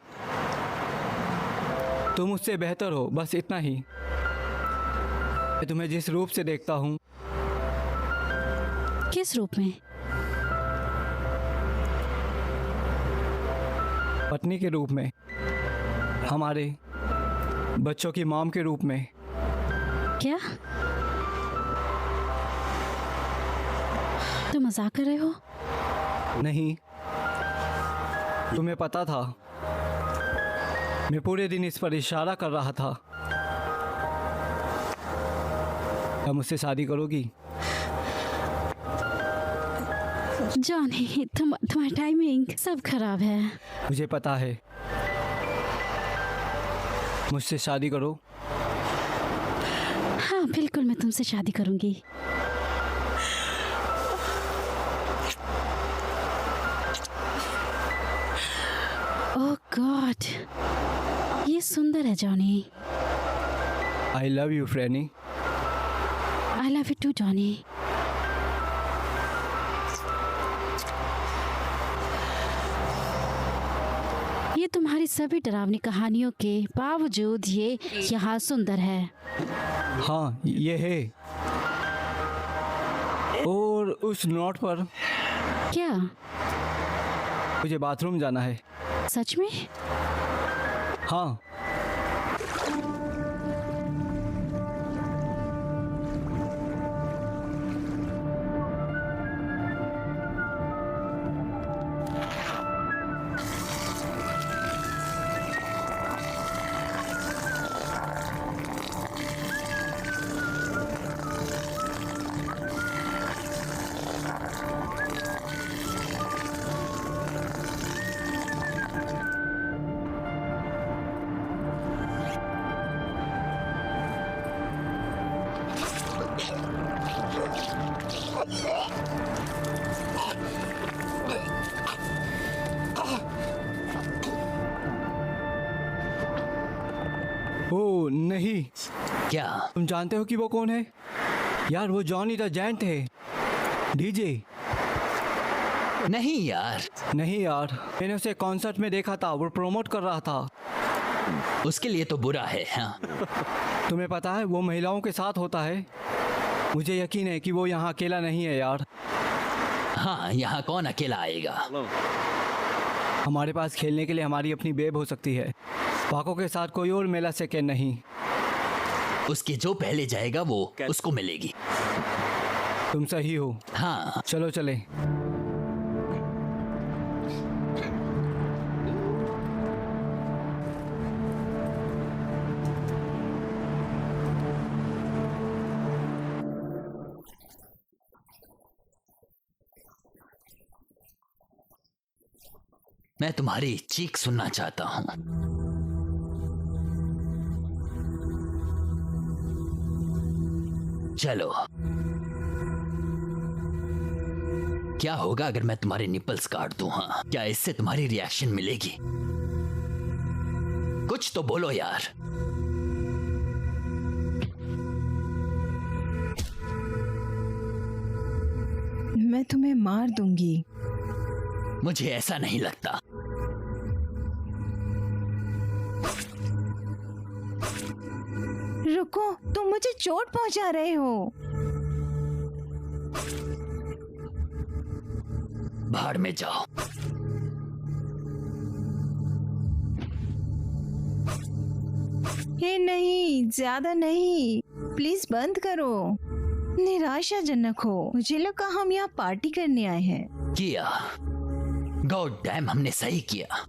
तुम मुझसे बेहतर हो, बस इतना ही। मैं तुम्हें जिस रूप से देखता हूँ। किस रूप में? पत्नी के रूप में, हमारे बच्चों की मॉम के रूप में। क्या तुम मजाक कर रहे हो? नहीं, तुम्हें पता था। मैं पूरे दिन इस पर इशारा कर रहा था। क्या मुझसे शादी करोगी? जॉनी, तुम्हारी टाइमिंग सब खराब है। मुझे पता है। मुझसे शादी करो। हाँ बिल्कुल, मैं तुमसे शादी करूंगी। ओह गॉड, ये सुंदर है Johnny. I love you Freny. I love you too Johnny. ये तुम्हारी सभी डरावनी कहानियों के बावजूद ये यहाँ सुंदर है। हाँ, ये है। और उस नोट पर क्या? मुझे बाथरूम जाना है। सच में? हाँ। तुम जानते हो कि वो कौन है? यार वो जॉनी द जैंट थे, डीजे। नहीं यार, नहीं यार, मैंने उसे कॉन्सर्ट में देखा था, वो प्रमोट कर रहा था। उसके लिए तो बुरा है। हाँ, तुम्हें पता है वो महिलाओं के साथ होता है। मुझे यकीन है कि वो यहाँ अकेला नहीं है यार। हाँ, यहाँ कौन अकेला आएगा? हमारे पास खेलने के लिए हमारी अपनी बेब हो सकती है। पाको के साथ कोई और मेला सेकेंड नहीं। उसके जो पहले जाएगा वो उसको मिलेगी। तुम सही हो। हाँ, चलो चले। मैं तुम्हारी चीख सुनना चाहता हूँ। चलो, क्या होगा अगर मैं तुम्हारे निपल्स काट दूं? हाँ, क्या इससे तुम्हारी रिएक्शन मिलेगी? कुछ तो बोलो यार। मैं तुम्हें मार दूंगी। मुझे ऐसा नहीं लगता। रुको, तुम मुझे चोट पहुंचा रहे हो। बाहर में जाओ। हे नहीं, ज्यादा नहीं, प्लीज बंद करो। निराशाजनक हो। मुझे लगा हम यहाँ पार्टी करने आए हैं। किया, गॉड डैम, हमने सही किया।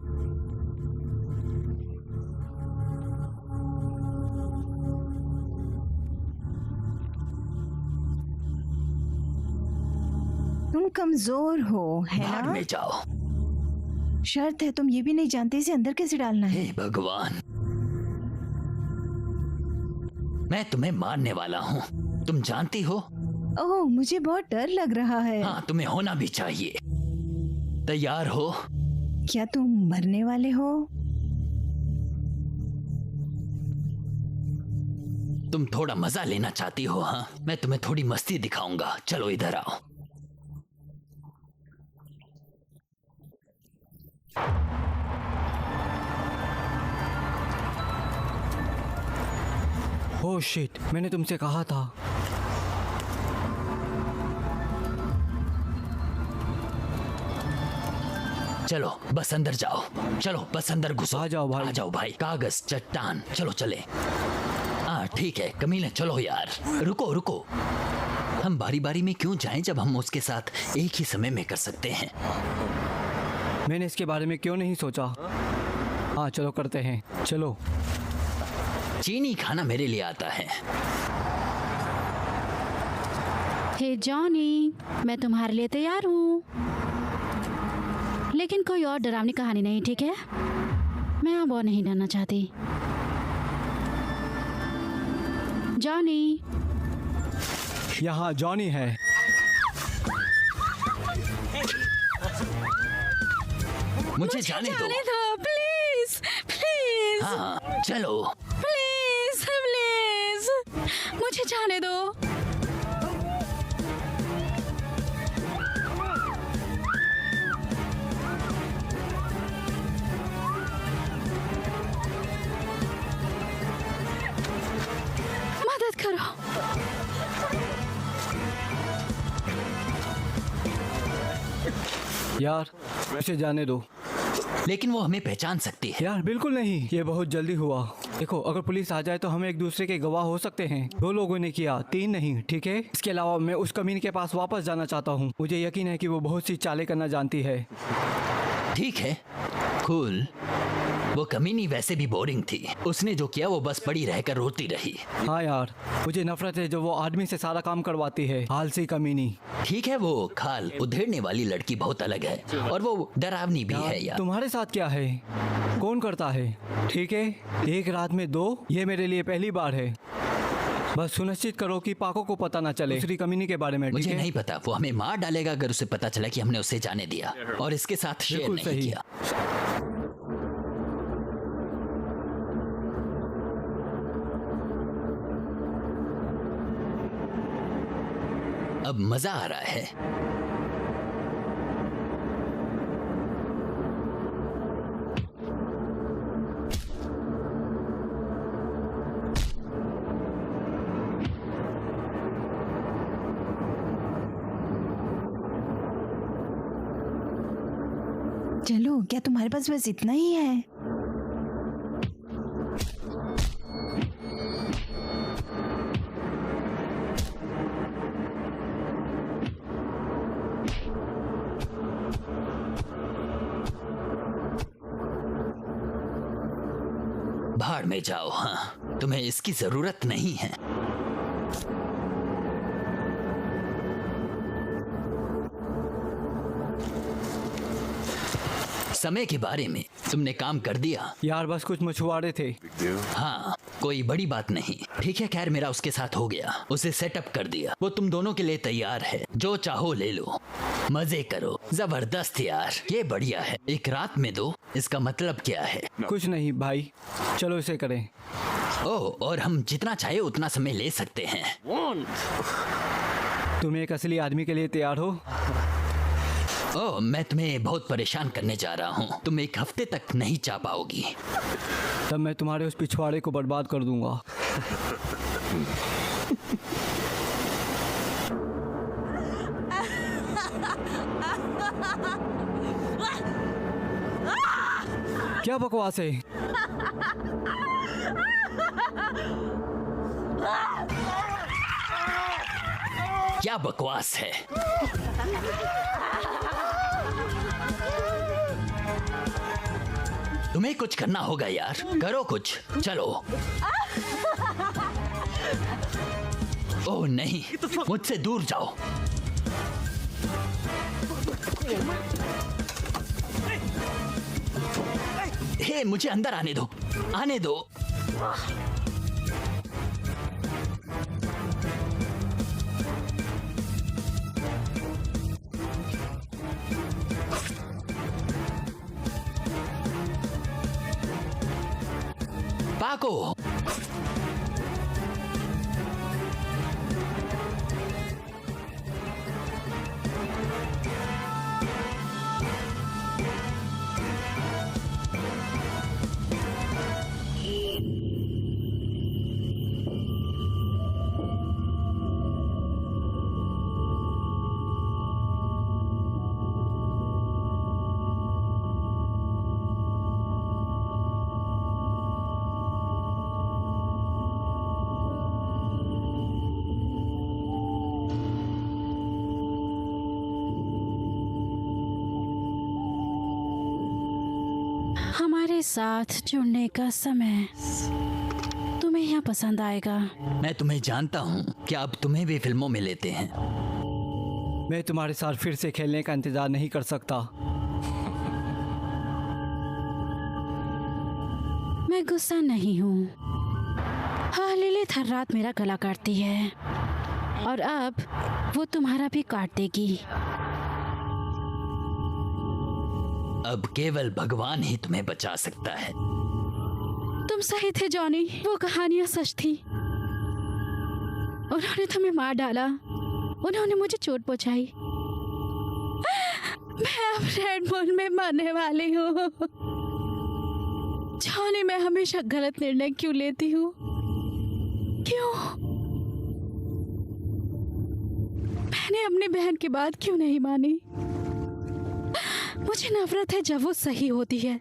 तुम कमजोर हो, है बाहर ना? में जाओ। शर्त है, तुम ये भी नहीं जानते इसे अंदर कैसे डालना है। हे भगवान, मैं तुम्हें मारने वाला हूँ, तुम जानती हो। ओह, मुझे बहुत डर लग रहा है। हाँ, तुम्हें होना भी चाहिए। तैयार हो? क्या तुम मरने वाले हो? तुम थोड़ा मजा लेना चाहती हो? हाँ, मैं तुम्हें थोड़ी मस्ती दिखाऊंगा। चलो इधर आओ। ओह शिट, मैंने तुमसे कहा था। चलो बस अंदर जाओ। चलो बस अंदर घुसो। आ जाओ भाई। आ जाओ भाई। कागज, चट्टान, चलो चले। हाँ ठीक है कमीने, चलो यार। रुको रुको, हम बारी बारी में क्यों जाएं जब हम उसके साथ एक ही समय में कर सकते हैं? मैंने इसके बारे में क्यों नहीं सोचा। हाँ चलो करते हैं, चलो। चीनी खाना मेरे लिए आता है। हे जॉनी, मैं तुम्हारे लिए तैयार हूँ, लेकिन कोई और डरावनी कहानी नहीं, ठीक है? मैं अब और नहीं डरना चाहती। जॉनी। यहाँ जॉनी है। मुझे जाने दो। प्लीज प्लीज हाँ चलो। प्लीज प्लीज, मुझे जाने दो। मदद करो। यार मुझे जाने दो। लेकिन वो हमें पहचान सकती है। यार बिल्कुल नहीं, ये बहुत जल्दी हुआ। देखो अगर पुलिस आ जाए तो हम एक दूसरे के गवाह हो सकते हैं। 2 लोगों ने किया, 3 नहीं, ठीक है? इसके अलावा मैं उस कमीने के पास वापस जाना चाहता हूँ। मुझे यकीन है कि वो बहुत सी चालें करना जानती है। ठीक है, कूल। वो कमीनी वैसे भी बोरिंग थी। उसने जो किया वो बस पड़ी रहकर रोती रही। हाँ यार, मुझे नफरत है जो वो आदमी से सारा काम करवाती है, आलसी कमीनी। ठीक है, वो खाल उधेड़ने वाली लड़की बहुत अलग है और वो डरावनी भी है यार। तुम्हारे साथ क्या है? कौन करता है? ठीक है, एक रात में 2, ये मेरे लिए पहली बार है। बस सुनिश्चित करो कि पाको को पता ना चले दूसरी कमीनी के बारे में। मुझे ठीक है? नहीं पता, वो हमें मार डालेगा अगर उसे पता चला कि हमने उसे जाने दिया और इसके साथ शेयर बिल्कुल नहीं सही। किया। अब मजा आ रहा है। चलो, क्या तुम्हारे पास बस इतना ही है? भाड़ में जाओ। हाँ, तुम्हें इसकी जरूरत नहीं है। समय के बारे में तुमने काम कर दिया। यार बस कुछ मछुआरे थे। हाँ, कोई बड़ी बात नहीं। ठीक है, खैर मेरा उसके साथ हो गया, उसे सेटअप कर दिया। वो तुम दोनों के लिए तैयार है, जो चाहो ले लो, मजे करो। जबरदस्त यार, ये बढ़िया है। एक रात में दो, इसका मतलब क्या है? कुछ नहीं भाई, चलो इसे करें। ओह, और हम जितना चाहे उतना समय ले सकते हैं। तुम एक असली आदमी के लिए तैयार हो? ओह, मैं तुम्हें बहुत परेशान करने जा रहा हूँ। तुम एक हफ्ते तक नहीं चाह पाओगी। तब मैं तुम्हारे उस पिछवाड़े को बर्बाद कर दूंगा। क्या बकवास है? क्या बकवास है? तुम्हें कुछ करना होगा यार, करो कुछ, चलो। ओह नहीं, मुझसे दूर जाओ। हे, मुझे अंदर आने दो, आने दो। पाको, हमारे साथ जुड़ने का समय तुम्हें यहाँ पसंद आएगा। मैं तुम्हें जानता हूँ कि अब तुम्हें भी फिल्मों में लेते हैं। मैं तुम्हारे साथ फिर से खेलने का इंतजार नहीं कर सकता। मैं गुस्सा नहीं हूँ। हाँ, लिलित हर रात मेरा गला काटती है और अब वो तुम्हारा भी काट देगी। अब केवल भगवान ही तुम्हें बचा सकता है। तुम सही थे जॉनी, वो कहानियां सच थी। उन्होंने तुम्हें मार डाला, उन्होंने मुझे चोट पहुंचाई। मैं अब रेड मून में मरने वाली हूँ। जॉनी, मैं हमेशा गलत निर्णय क्यों लेती हूँ? क्यों? मैंने अपनी बहन की बात क्यों नहीं मानी? मुझे नफरत है जब वो सही होती है।